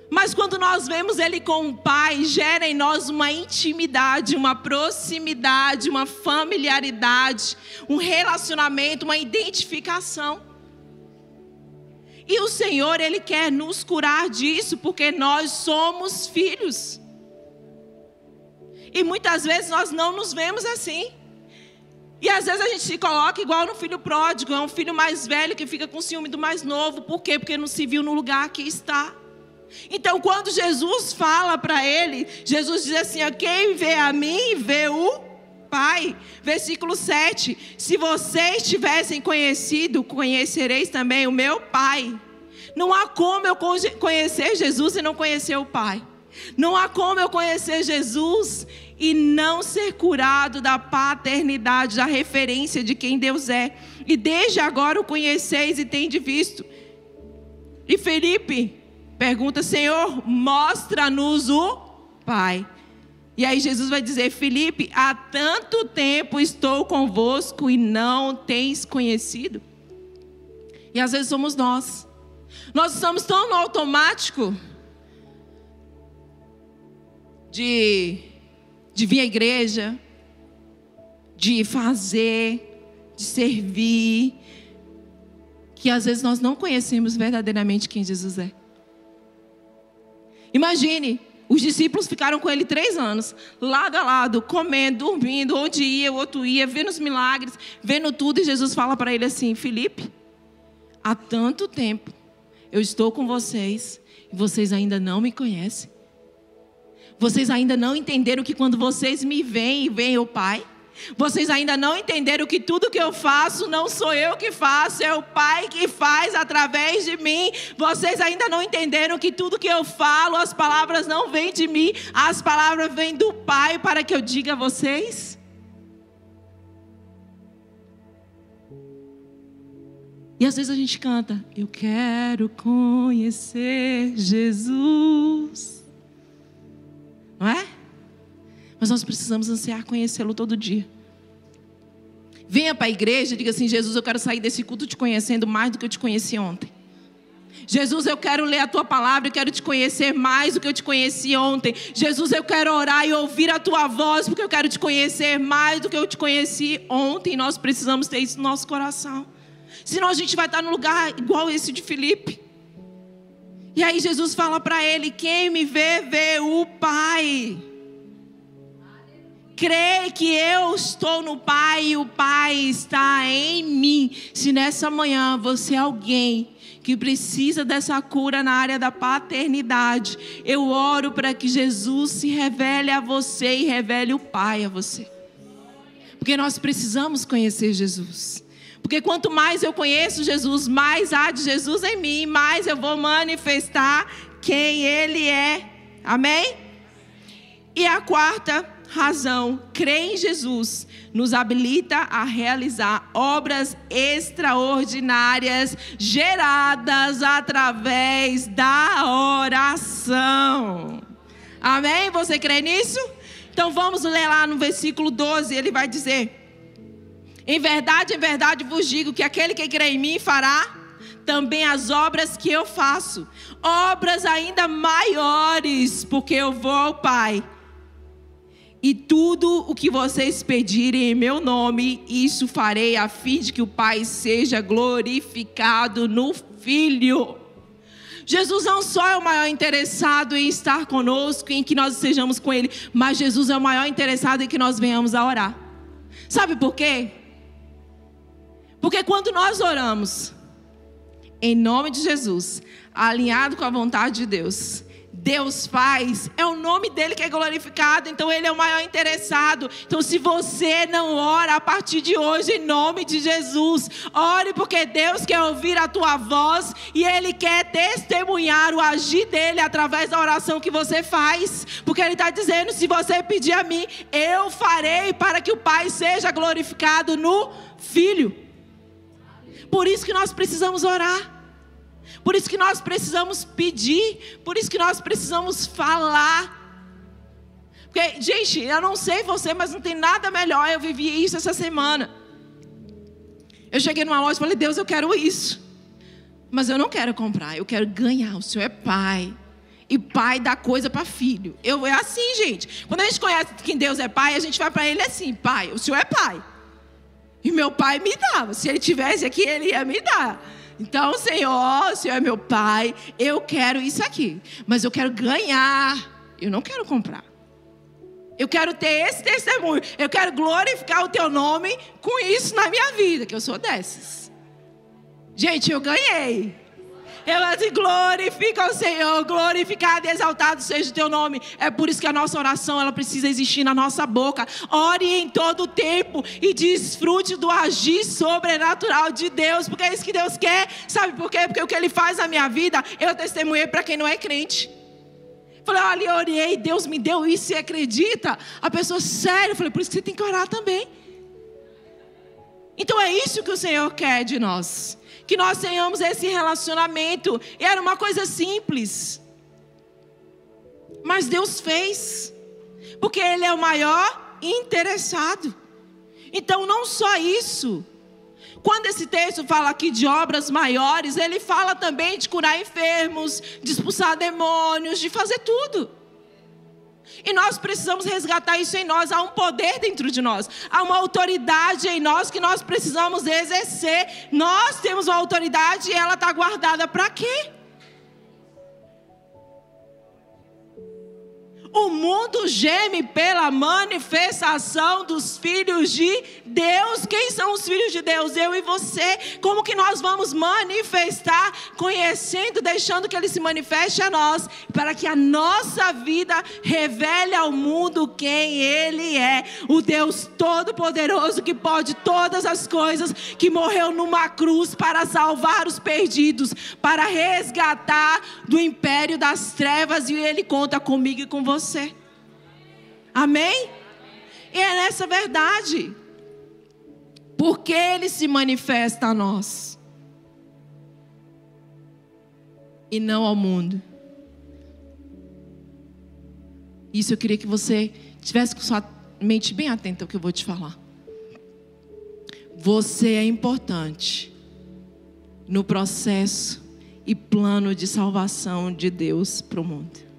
Mas quando nós vemos Ele como um Pai, gera em nós uma intimidade, uma proximidade, uma familiaridade, um relacionamento, uma identificação. E o Senhor, Ele quer nos curar disso, porque nós somos filhos. E muitas vezes nós não nos vemos assim. E às vezes a gente se coloca igual no filho pródigo, é um filho mais velho que fica com ciúme do mais novo. Por quê? Porque não se viu no lugar que está. Então, quando Jesus fala para ele, Jesus diz assim: quem vê a mim, vê o Pai. Versículo 7. Se vocês tivessem conhecido, conhecereis também o meu Pai. Não há como eu conhecer Jesus e não conhecer o Pai. Não há como eu conhecer Jesus e não ser curado da paternidade, da referência de quem Deus é. E desde agora o conheceis e tendes visto. E Felipe pergunta: Senhor, mostra-nos o Pai. E aí Jesus vai dizer: Felipe, há tanto tempo estou convosco e não tens conhecido. E às vezes somos nós. Nós estamos tão no automático de vir à igreja, de fazer, de servir, que às vezes nós não conhecemos verdadeiramente quem Jesus é. Imagine, os discípulos ficaram com ele 3 anos, lado a lado, comendo, dormindo, onde ia, o outro ia, vendo os milagres, vendo tudo, e Jesus fala para ele assim: Felipe, há tanto tempo eu estou com vocês e vocês ainda não me conhecem. Vocês ainda não entenderam que quando vocês me veem, veem o Pai. Vocês ainda não entenderam que tudo que eu faço não sou eu que faço, é o Pai que faz através de mim. Vocês ainda não entenderam que tudo que eu falo, as palavras não vêm de mim, as palavras vêm do Pai para que eu diga a vocês. E às vezes a gente canta: eu quero conhecer Jesus. Não é? Mas nós precisamos ansiar conhecê-lo todo dia. Venha para a igreja e diga assim: Jesus, eu quero sair desse culto te conhecendo mais do que eu te conheci ontem. Jesus, eu quero ler a tua palavra, eu quero te conhecer mais do que eu te conheci ontem. Jesus, eu quero orar e ouvir a tua voz, porque eu quero te conhecer mais do que eu te conheci ontem. Nós precisamos ter isso no nosso coração. Senão a gente vai estar num lugar igual esse de Filipe. E aí Jesus fala para ele: quem me vê, vê o Pai. Crê que eu estou no Pai e o Pai está em mim. Se nessa manhã você é alguém que precisa dessa cura na área da paternidade, eu oro para que Jesus se revele a você e revele o Pai a você. Porque nós precisamos conhecer Jesus. Porque quanto mais eu conheço Jesus, mais há de Jesus em mim, mais eu vou manifestar quem Ele é. Amém? E a quarta razão: crer em Jesus nos habilita a realizar obras extraordinárias geradas através da oração. Amém? Você crê nisso? Então vamos ler lá no versículo 12, ele vai dizer: em verdade vos digo que aquele que crê em mim fará também as obras que eu faço, obras ainda maiores, porque eu vou ao Pai. E tudo o que vocês pedirem em meu nome, isso farei, a fim de que o Pai seja glorificado no Filho. Jesus não só é o maior interessado em estar conosco, em que nós estejamos com Ele, mas Jesus é o maior interessado em que nós venhamos a orar. Sabe por quê? Porque quando nós oramos em nome de Jesus, alinhado com a vontade de Deus, Deus faz, é o nome dele que é glorificado, então ele é o maior interessado. Então se você não ora a partir de hoje em nome de Jesus, ore, porque Deus quer ouvir a tua voz e Ele quer testemunhar o agir dele através da oração que você faz, porque Ele está dizendo: se você pedir a mim, eu farei, para que o Pai seja glorificado no Filho. Por isso que nós precisamos orar. Por isso que nós precisamos pedir. Por isso que nós precisamos falar. Porque, gente, eu não sei você, mas não tem nada melhor. Eu vivi isso essa semana. Eu cheguei numa loja e falei: Deus, eu quero isso. Mas eu não quero comprar, eu quero ganhar. O Senhor é Pai. E Pai dá coisa para filho. É assim, gente. Quando a gente conhece que Deus é Pai, a gente vai para Ele assim: Pai, o Senhor é Pai. E meu Pai me dava. Se Ele tivesse aqui, Ele ia me dar. Então, Senhor, o Senhor é meu Pai, eu quero isso aqui, mas eu quero ganhar, eu não quero comprar. Eu quero ter esse testemunho. Eu quero glorificar o teu nome com isso na minha vida, que eu sou dessas. Gente, eu ganhei. Eu assim, glorifica o Senhor, glorificado e exaltado seja o teu nome. É por isso que a nossa oração, ela precisa existir na nossa boca. Ore em todo o tempo e desfrute do agir sobrenatural de Deus, porque é isso que Deus quer. Sabe por quê? Porque o que Ele faz na minha vida, eu testemunhei para quem não é crente. Falei, olha, eu orei, Deus me deu isso, você acredita? A pessoa, sério, eu falei, por isso que você tem que orar também. Então é isso que o Senhor quer de nós. Que nós tenhamos esse relacionamento. E era uma coisa simples. Mas Deus fez. Porque Ele é o maior interessado. Então não só isso. Quando esse texto fala aqui de obras maiores, ele fala também de curar enfermos, de expulsar demônios, de fazer tudo. E nós precisamos resgatar isso em nós. Há um poder dentro de nós. Há uma autoridade em nós que nós precisamos exercer. Nós temos uma autoridade e ela está guardada para quê? O mundo geme pela manifestação dos filhos de Deus. Quem são os filhos de Deus? Eu e você. Como que nós vamos manifestar? Conhecendo, deixando que Ele se manifeste a nós, para que a nossa vida revele ao mundo quem Ele é. O Deus Todo-Poderoso que pode todas as coisas, que morreu numa cruz para salvar os perdidos, para resgatar do império das trevas, e Ele conta comigo e com você. Amém? E é nessa verdade. Porque Ele se manifesta a nós e não ao mundo. Isso eu queria que você tivesse com sua mente bem atenta ao que eu vou te falar. Você é importante no processo e plano de salvação de Deus para o mundo.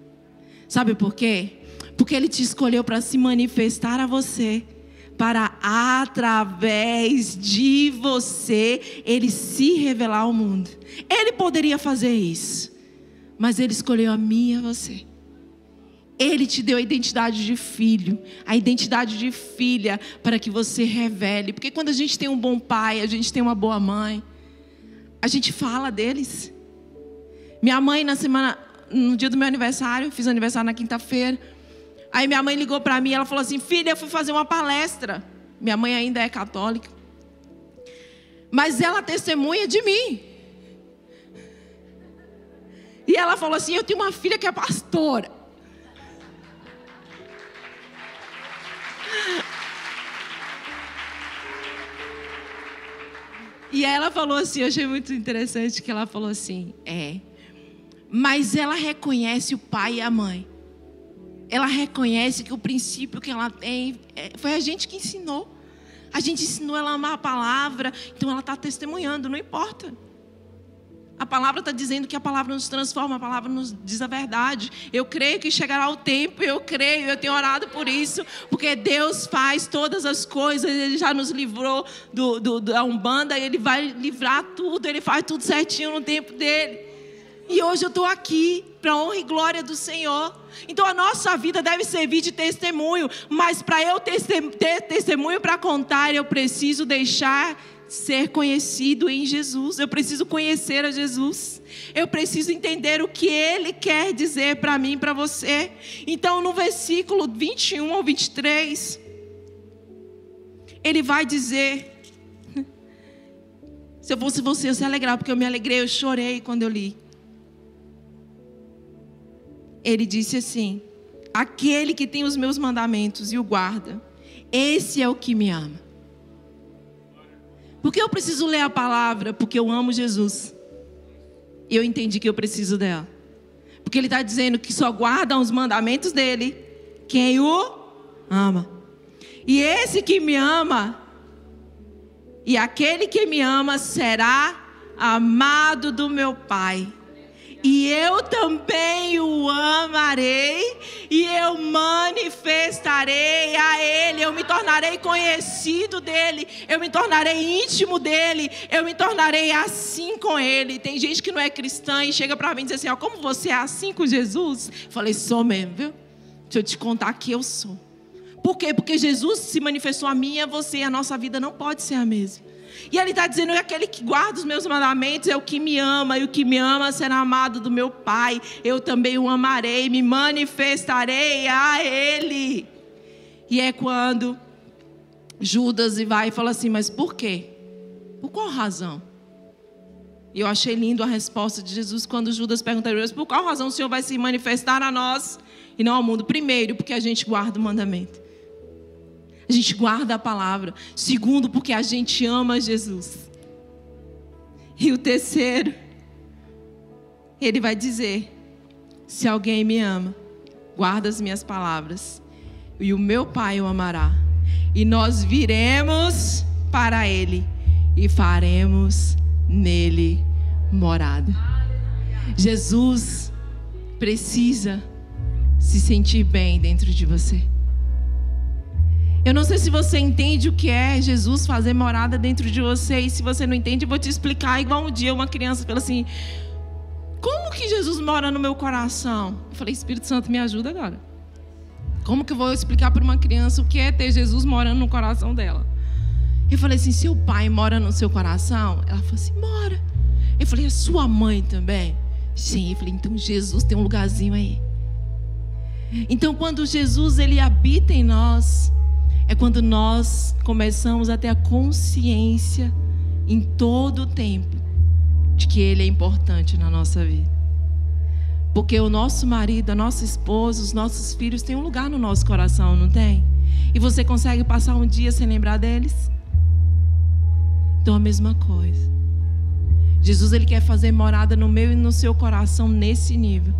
Sabe por quê? Porque Ele te escolheu para se manifestar a você, para através de você Ele se revelar ao mundo. Ele poderia fazer isso, mas Ele escolheu a mim e a você. Ele te deu a identidade de filho, a identidade de filha, para que você revele. Porque quando a gente tem um bom pai, a gente tem uma boa mãe, a gente fala deles. Minha mãe, no dia do meu aniversário, fiz aniversário na quinta-feira. Aí minha mãe ligou para mim e ela falou assim: filha, eu fui fazer uma palestra. Minha mãe ainda é católica, mas ela testemunha de mim. E ela falou assim: eu tenho uma filha que é pastora. E ela falou assim, eu achei muito interessante que ela falou assim: mas ela reconhece o pai e a mãe. Ela reconhece que o princípio que ela tem foi a gente que ensinou. A gente ensinou ela a amar a palavra. Então ela está testemunhando, não importa. A palavra está dizendo que a palavra nos transforma. A palavra nos diz a verdade. Eu creio que chegará o tempo. Eu creio, eu tenho orado por isso. Porque Deus faz todas as coisas. Ele já nos livrou da Umbanda. Ele vai livrar tudo. Ele faz tudo certinho no tempo dele. E hoje eu estou aqui para a honra e glória do Senhor. Então a nossa vida deve servir de testemunho. Mas para eu ter testemunho para contar, eu preciso deixar ser conhecido em Jesus. Eu preciso conhecer a Jesus. Eu preciso entender o que Ele quer dizer para mim e para você. Então no versículo 21 ao 23, Ele vai dizer... Se eu fosse você, eu se alegrava, porque eu me alegrei, eu chorei quando eu li. Ele disse assim: aquele que tem os meus mandamentos e o guarda, esse é o que me ama. Por que eu preciso ler a palavra? Porque eu amo Jesus. E eu entendi que eu preciso dela. Porque Ele está dizendo que só guardam os mandamentos dEle quem o ama. E esse que me ama, e aquele que me ama será amado do meu Pai. E eu também o amarei e eu manifestarei a Ele. Eu me tornarei conhecido dEle. Eu me tornarei íntimo dEle. Eu me tornarei assim com Ele. Tem gente que não é cristã e chega para mim e diz assim: como você é assim com Jesus? Eu falei: sou mesmo, viu? Deixa eu te contar que eu sou. Por quê? Porque Jesus se manifestou a mim e a você, e a nossa vida não pode ser a mesma. E Ele está dizendo que aquele que guarda os meus mandamentos é o que me ama, e o que me ama será amado do meu Pai. Eu também o amarei, me manifestarei a Ele. E é quando Judas vai e fala assim, mas por quê? Por qual razão? E eu achei lindo a resposta de Jesus quando Judas pergunta a Jesus, por qual razão o Senhor vai se manifestar a nós e não ao mundo? Primeiro, porque a gente guarda o mandamento. A gente guarda a palavra. Segundo, porque a gente ama Jesus. E o terceiro, Ele vai dizer, se alguém me ama, guarda as minhas palavras, e o meu Pai o amará. E nós viremos para Ele e faremos nele morada. Jesus precisa se sentir bem dentro de você. Eu não sei se você entende o que é Jesus fazer morada dentro de você. E se você não entende, eu vou te explicar. Igual um dia uma criança falou assim, como que Jesus mora no meu coração? Eu falei, Espírito Santo, me ajuda agora. Como que eu vou explicar para uma criança o que é ter Jesus morando no coração dela? Eu falei assim, seu pai mora no seu coração? Ela falou assim, mora. Eu falei, a sua mãe também? Sim. Eu falei, então Jesus tem um lugarzinho aí. Então quando Jesus ele habita em nós, é quando nós começamos a ter a consciência em todo o tempo de que Ele é importante na nossa vida. Porque o nosso marido, a nossa esposa, os nossos filhos têm um lugar no nosso coração, não tem? E você consegue passar um dia sem lembrar deles? Então a mesma coisa. Jesus ele quer fazer morada no meu e no seu coração nesse nível.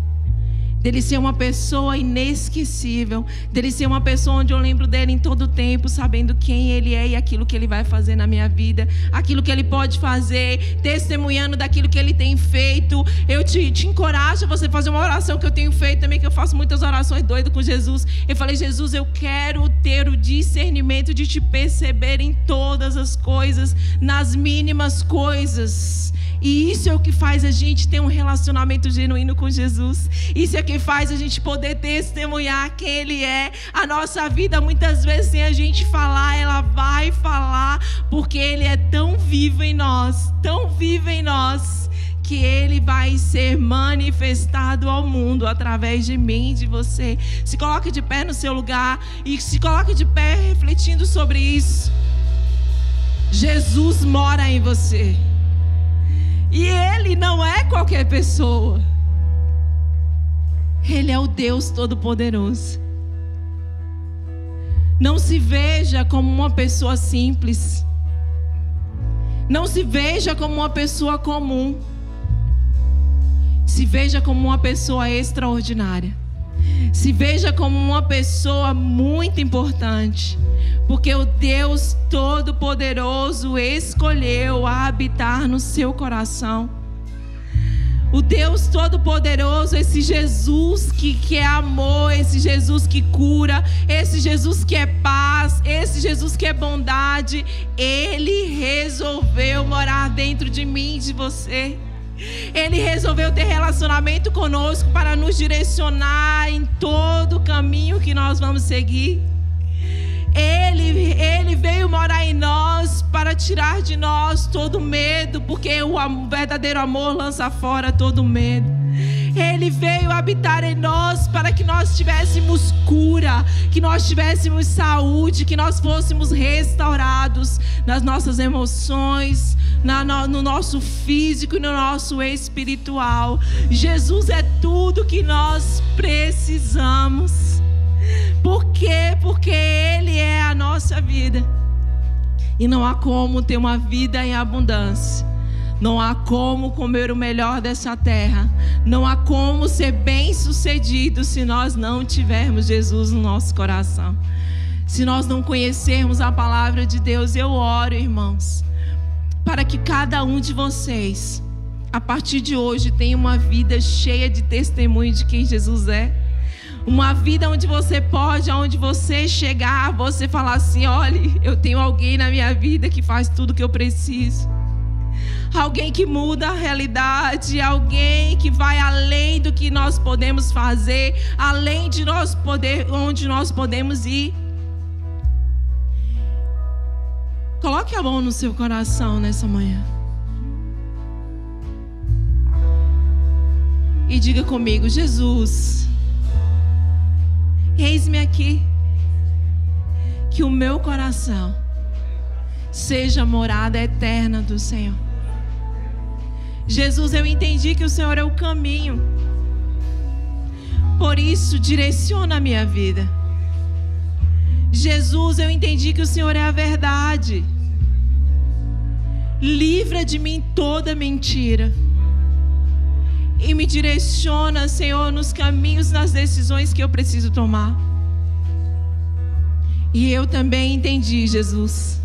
Dele ser uma pessoa inesquecível, dele ser uma pessoa onde eu lembro dele em todo o tempo, sabendo quem ele é e aquilo que ele vai fazer na minha vida, aquilo que ele pode fazer, testemunhando daquilo que ele tem feito. Eu te encorajo a você fazer uma oração que eu tenho feito também, que eu faço muitas orações doidas com Jesus. Eu falei, Jesus, eu quero ter o discernimento de te perceber em todas as coisas, nas mínimas coisas. E isso é o que faz a gente ter um relacionamento genuíno com Jesus. Isso é o que faz a gente poder testemunhar quem Ele é. A nossa vida, muitas vezes, sem a gente falar, ela vai falar, porque Ele é tão vivo em nós, que Ele vai ser manifestado ao mundo através de mim e de você. Se coloque de pé no seu lugar e se coloque de pé refletindo sobre isso. Jesus mora em você. E Ele não é qualquer pessoa. Ele é o Deus Todo-Poderoso. Não se veja como uma pessoa simples. Não se veja como uma pessoa comum. Se veja como uma pessoa extraordinária. Se veja como uma pessoa muito importante. Porque o Deus Todo-Poderoso escolheu habitar no seu coração. O Deus Todo-Poderoso, esse Jesus que é amor, esse Jesus que cura, esse Jesus que é paz, esse Jesus que é bondade, Ele resolveu morar dentro de mim e de você. Ele resolveu ter relacionamento conosco para nos direcionar em todo o caminho que nós vamos seguir. Ele veio morar em nós para tirar de nós todo medo, porque o verdadeiro amor lança fora todo medo. Ele veio habitar em nós para que nós tivéssemos cura, que nós tivéssemos saúde, que nós fôssemos restaurados nas nossas emoções, no nosso físico e no nosso espiritual. Jesus é tudo que nós precisamos. Por quê? Porque Ele é a nossa vida. E não há como ter uma vida em abundância. Não há como comer o melhor dessa terra. Não há como ser bem-sucedido se nós não tivermos Jesus no nosso coração. Se nós não conhecermos a palavra de Deus, eu oro, irmãos, para que cada um de vocês, a partir de hoje, tenha uma vida cheia de testemunho de quem Jesus é. Uma vida onde você pode, onde você chegar, você falar assim, olha, eu tenho alguém na minha vida que faz tudo o que eu preciso. Alguém que muda a realidade, alguém que vai além do que nós podemos fazer, além de nós poder, onde nós podemos ir. Coloque a mão no seu coração nessa manhã. E diga comigo: Jesus, eis-me aqui. Que o meu coração seja a morada eterna do Senhor. Jesus, eu entendi que o Senhor é o caminho. Por isso, direciona a minha vida. Jesus, eu entendi que o Senhor é a verdade. Livra de mim toda mentira. E me direciona, Senhor, nos caminhos, nas decisões que eu preciso tomar. E eu também entendi, Jesus,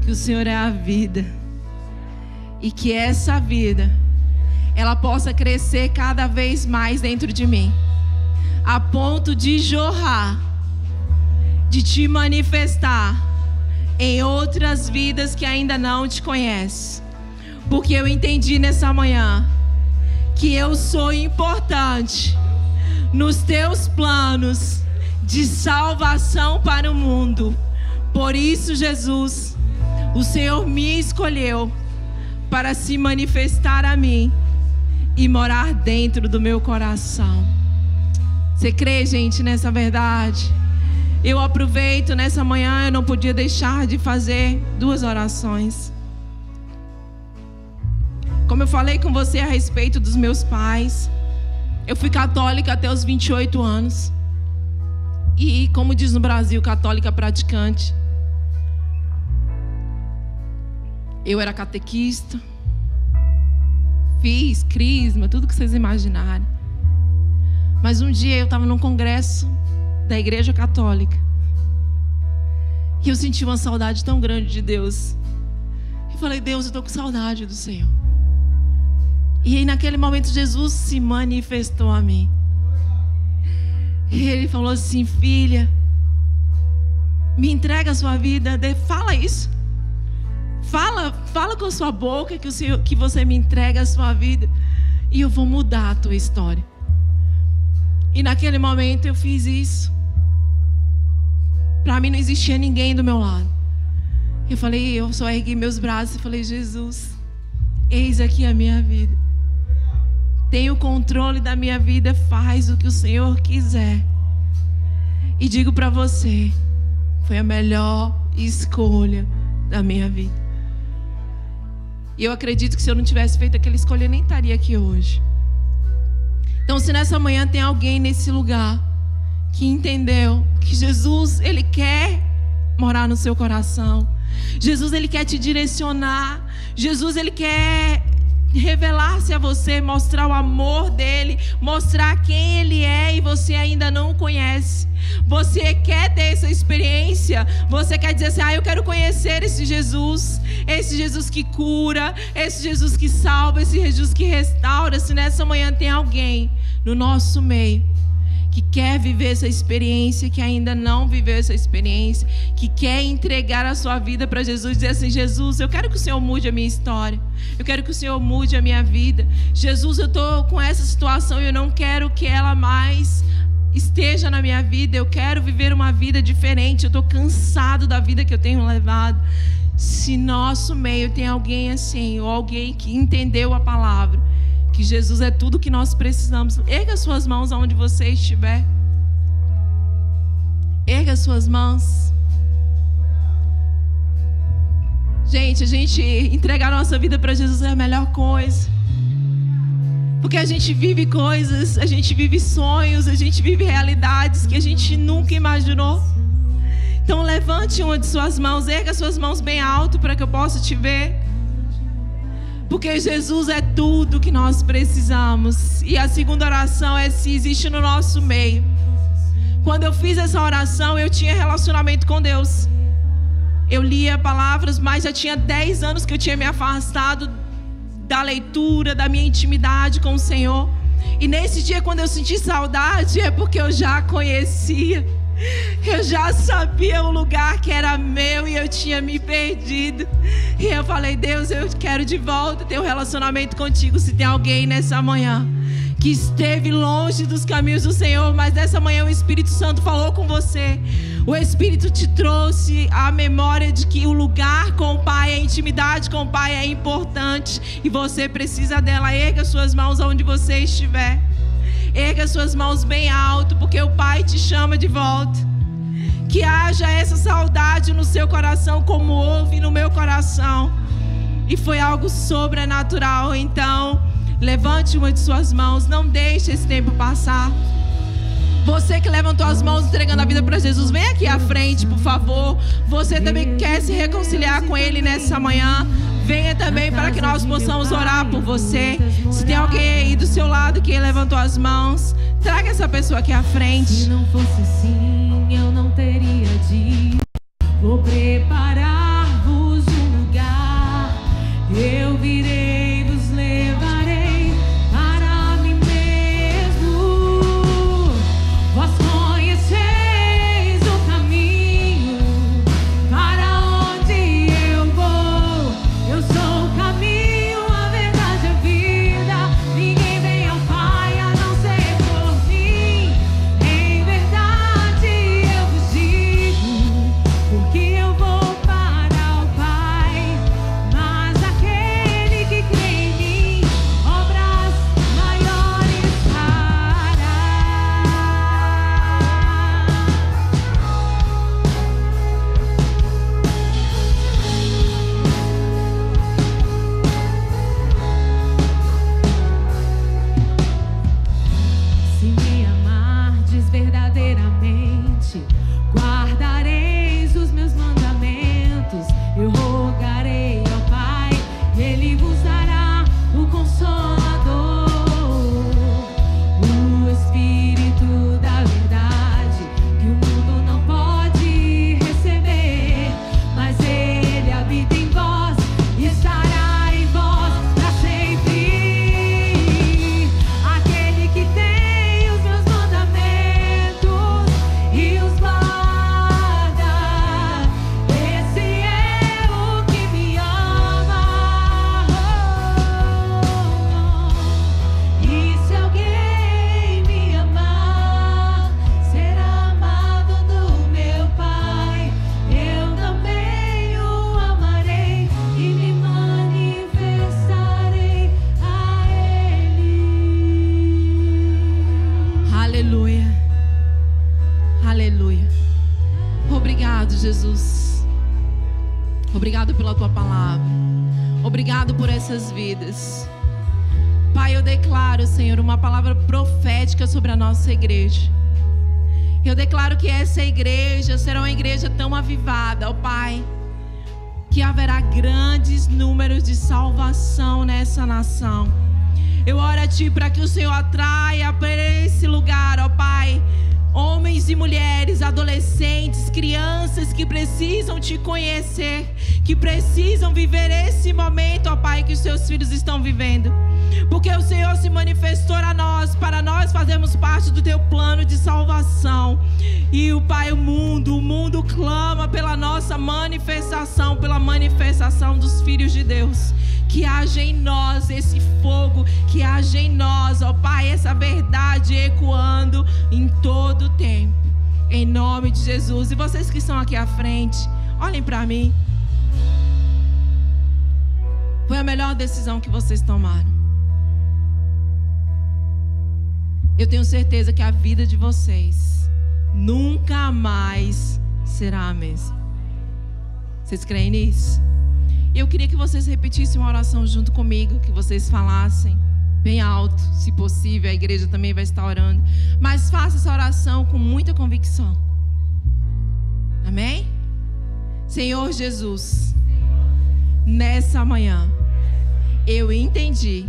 que o Senhor é a vida. E que essa vida, ela possa crescer cada vez mais dentro de mim, a ponto de jorrar, de te manifestar em outras vidas que ainda não te conhecem. Porque eu entendi nessa manhã que eu sou importante nos teus planos de salvação para o mundo. Por isso, Jesus, o Senhor me escolheu para se manifestar a mim e morar dentro do meu coração. Você crê, gente, nessa verdade? Eu aproveito nessa manhã, eu não podia deixar de fazer 2 orações. Como eu falei com você a respeito dos meus pais, eu fui católica até os 28 anos. E, como diz no Brasil, católica praticante. Eu era catequista, fiz crisma, tudo que vocês imaginarem. Mas um dia eu estava num congresso da Igreja Católica e eu senti uma saudade tão grande de Deus. E falei: Deus, eu estou com saudade do Senhor. E aí, naquele momento, Jesus se manifestou a mim. E Ele falou assim: filha, me entrega a sua vida. Fala isso. Fala com a sua boca que você me entrega a sua vida e eu vou mudar a tua história. E naquele momento eu fiz isso. Para mim não existia ninguém do meu lado. Eu só ergui meus braços e falei: Jesus, eis aqui a minha vida. Tenha o controle da minha vida, faz o que o Senhor quiser. E digo para você, foi a melhor escolha da minha vida. E eu acredito que se eu não tivesse feito aquela escolha, eu nem estaria aqui hoje. Então, se nessa manhã tem alguém nesse lugar que entendeu que Jesus, Ele quer morar no seu coração. Jesus, Ele quer te direcionar. Jesus, Ele quer revelar-se a você, mostrar o amor dele, mostrar quem ele é e você ainda não o conhece. Você quer ter essa experiência? Você quer dizer assim: eu quero conhecer esse Jesus que cura, esse Jesus que salva, esse Jesus que restaura. Se nessa manhã tem alguém no nosso meio que quer viver essa experiência, que ainda não viveu essa experiência, que quer entregar a sua vida para Jesus, dizer assim: Jesus, eu quero que o Senhor mude a minha história, eu quero que o Senhor mude a minha vida. Jesus, eu estou com essa situação e eu não quero que ela mais esteja na minha vida, eu quero viver uma vida diferente, eu estou cansado da vida que eu tenho levado. Se nosso meio tem alguém assim, ou alguém que entendeu a palavra, que Jesus é tudo que nós precisamos, erga suas mãos aonde você estiver. Erga suas mãos. Gente, a gente entregar a nossa vida para Jesus é a melhor coisa. Porque a gente vive coisas, a gente vive sonhos, a gente vive realidades que a gente nunca imaginou. Então levante uma de suas mãos, erga suas mãos bem alto para que eu possa te ver. Porque Jesus é tudo que nós precisamos. E a segunda oração é se existe no nosso meio. Quando eu fiz essa oração, eu tinha relacionamento com Deus. Eu lia palavras, mas já tinha 10 anos que eu tinha me afastado da leitura, da minha intimidade com o Senhor. E nesse dia, quando eu senti saudade, é porque eu já conhecia. Eu já sabia o lugar que era meu e eu tinha me perdido. E eu falei: Deus, eu quero de volta ter um relacionamento contigo. Se tem alguém nessa manhã que esteve longe dos caminhos do Senhor, mas nessa manhã o Espírito Santo falou com você. O Espírito te trouxe a memória de que o lugar com o Pai, a intimidade com o Pai é importante e você precisa dela. Erga suas mãos onde você estiver. Erga suas mãos bem alto, porque o Pai te chama de volta. Que haja essa saudade no seu coração, como houve no meu coração. E foi algo sobrenatural. Então, levante uma de suas mãos. Não deixe esse tempo passar. Você que levantou as mãos entregando a vida para Jesus, vem aqui à frente, por favor. Você também quer se reconciliar com Ele nessa manhã, venha também para que nós possamos orar por você. Se tem alguém aí do seu lado que levantou as mãos, traga essa pessoa aqui à frente. Se não fosse assim, eu não teria dito: vou preparar-vos um lugar. Eu virei, vos levarei para mim mesmo. Vós conheceis o caminho para onde eu vou. Eu sou o caminho, a verdade, a vida. Ninguém vem ao Pai a não ser por mim. Em verdade eu vos digo, porque eu vou para o Pai. Mas aquele que crê em mim, obras maiores fará. Se me amardes verdadeiramente, guardareis os meus mandamentos. Eu rogarei ao Pai, e Ele vos dará o Consolador, o Espírito da verdade, que o mundo não pode receber, mas Ele habita em vós e estará em vós para sempre. Aquele que tem os meus mandamentos e os guarda, esse é o que me ama. E se alguém me amar, será amado do meu Pai. Eu também o amarei e me manifestarei a Ele. Aleluia. Aleluia. Obrigado, Jesus. Obrigado pela tua palavra. Obrigado por essas vidas. Pai, eu declaro, Senhor, uma palavra profética sobre a nossa igreja. Eu declaro que essa igreja será uma igreja tão avivada, ó Pai, que haverá grandes números de salvação nessa nação. Eu oro a Ti para que o Senhor atraia para esse lugar, ó Pai, homens e mulheres, adolescentes, crianças que precisam Te conhecer, que precisam viver esse momento, ó Pai, que os Seus filhos estão vivendo. Porque o Senhor se manifestou a nós, para nós fazermos parte do Teu plano de salvação. E o Pai, o mundo clama pela nossa manifestação, pela manifestação dos filhos de Deus. Que haja em nós esse fogo, que haja em nós, ó Pai, essa verdade ecoando em todo o tempo. Em nome de Jesus. E vocês que estão aqui à frente, olhem para mim. Foi a melhor decisão que vocês tomaram. Eu tenho certeza que a vida de vocês nunca mais será a mesma. Vocês creem nisso? Eu queria que vocês repetissem uma oração junto comigo, que vocês falassem bem alto, se possível, a igreja também vai estar orando. Mas faça essa oração com muita convicção. Amém? Senhor Jesus, nessa manhã, eu entendi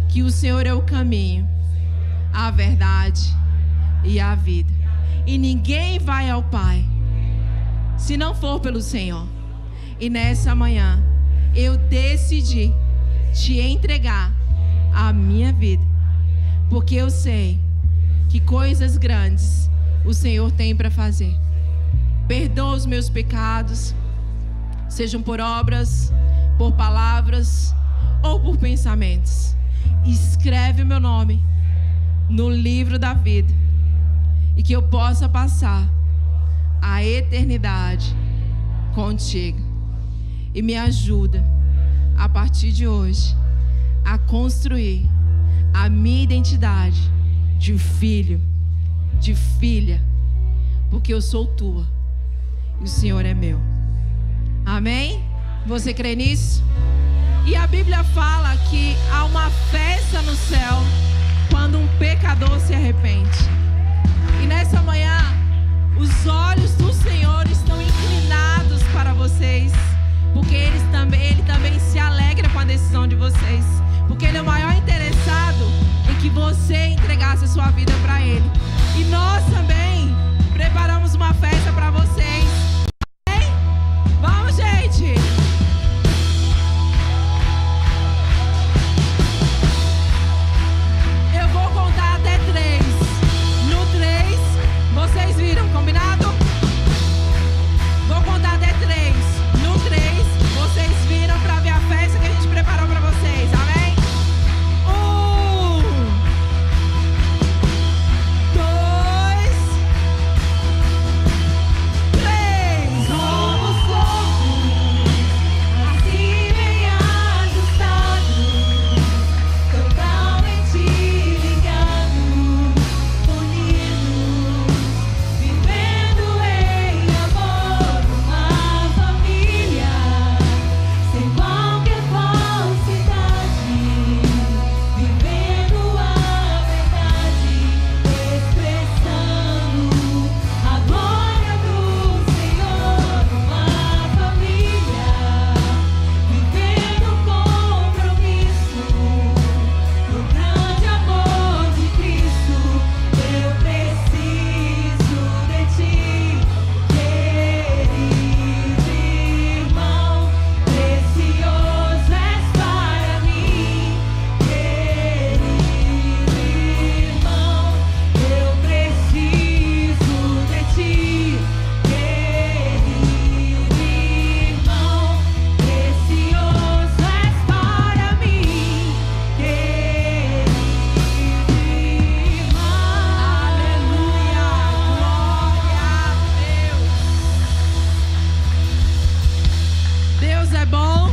que o Senhor é o caminho, a verdade e a vida. E ninguém vai ao Pai se não for pelo Senhor. E nessa manhã, eu decidi Te entregar a minha vida, porque eu sei que coisas grandes o Senhor tem para fazer. Perdoa os meus pecados, sejam por obras, por palavras ou por pensamentos. Escreve o meu nome no livro da vida e que eu possa passar a eternidade contigo. E me ajuda, a partir de hoje, a construir a minha identidade de filho, de filha, porque eu sou tua e o Senhor é meu. Amém? Você crê nisso? E a Bíblia fala que há uma festa no céu quando um pecador se arrepende. E nessa manhã, os olhos do Senhor estão inclinados para vocês, porque Ele também se alegra com a decisão de vocês, porque Ele é o maior interessado em que você entregasse a sua vida para Ele. E nós também preparamos uma festa para vocês. Amém? Vamos, gente! Eu vou contar até 3. No 3, vocês viram, combinado? Vou contar até 3. No 3, vocês viram para ver a festa que a gente preparou para vocês. Amém? 1, 2, 3. Somos poucos, assim bem ajustados, totalmente ligados, unidos, vivendo em amor, uma família, sem qualquer falsidade, vivendo a verdade, expressando a glória do Senhor, uma família, vivendo compromisso no grande amor de Cristo. Eu preciso de ti, querido irmão, precioso és para mim, querido irmão, eu preciso de ti, querido irmão, precioso és para mim, querido irmão. Aleluia! Glória a Deus! Deus é bom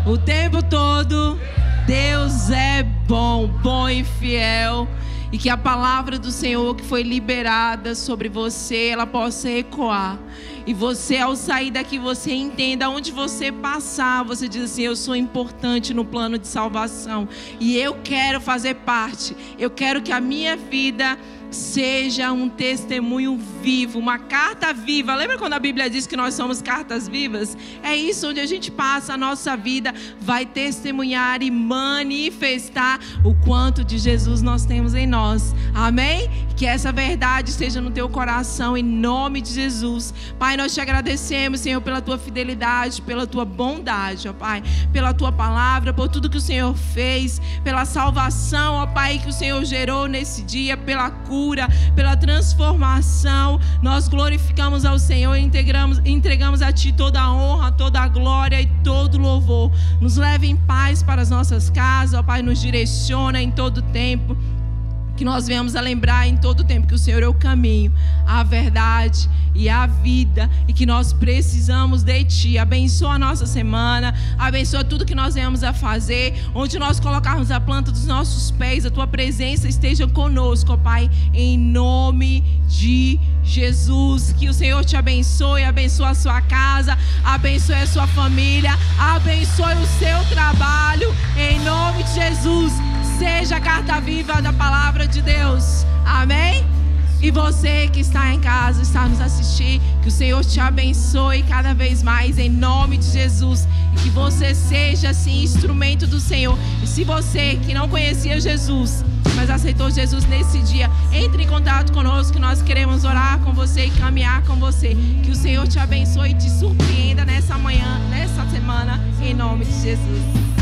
o tempo todo. Deus é bom, bom e fiel. E que a palavra do Senhor que foi liberada sobre você, ela possa ecoar. E você, ao sair daqui, você entenda onde você passar. Você diz assim: eu sou importante no plano de salvação. E eu quero fazer parte. Eu quero que a minha vida seja um testemunho vivo, uma carta viva. Lembra quando a Bíblia diz que nós somos cartas vivas? É isso, onde a gente passa a nossa vida, vai testemunhar e manifestar o quanto de Jesus nós temos em nós. Amém? Que essa verdade esteja no teu coração, em nome de Jesus. Pai, nós te agradecemos, Senhor, pela tua fidelidade, pela tua bondade, ó Pai, pela tua palavra, por tudo que o Senhor fez, pela salvação, ó Pai, que o Senhor gerou nesse dia, pela cura, pela transformação. Nós glorificamos ao Senhor e entregamos a Ti toda a honra, toda a glória e todo o louvor. Nos leve em paz para as nossas casas, ó Pai, nos direciona em todo tempo. Que nós venhamos a lembrar em todo o tempo que o Senhor é o caminho, a verdade e a vida, e que nós precisamos de Ti. Abençoa a nossa semana, abençoa tudo que nós venhamos a fazer, onde nós colocarmos a planta dos nossos pés, a Tua presença esteja conosco, ó Pai, em nome de Jesus. Que o Senhor te abençoe, abençoe a sua casa, abençoe a sua família, abençoe o seu trabalho, em nome de Jesus. Seja a carta viva da palavra de Deus. Amém? E você que está em casa, está nos assistindo, que o Senhor te abençoe cada vez mais, em nome de Jesus. E que você seja, assim, instrumento do Senhor. E se você que não conhecia Jesus, mas aceitou Jesus nesse dia, entre em contato conosco, que nós queremos orar com você e caminhar com você. Que o Senhor te abençoe e te surpreenda nessa manhã, nessa semana, em nome de Jesus.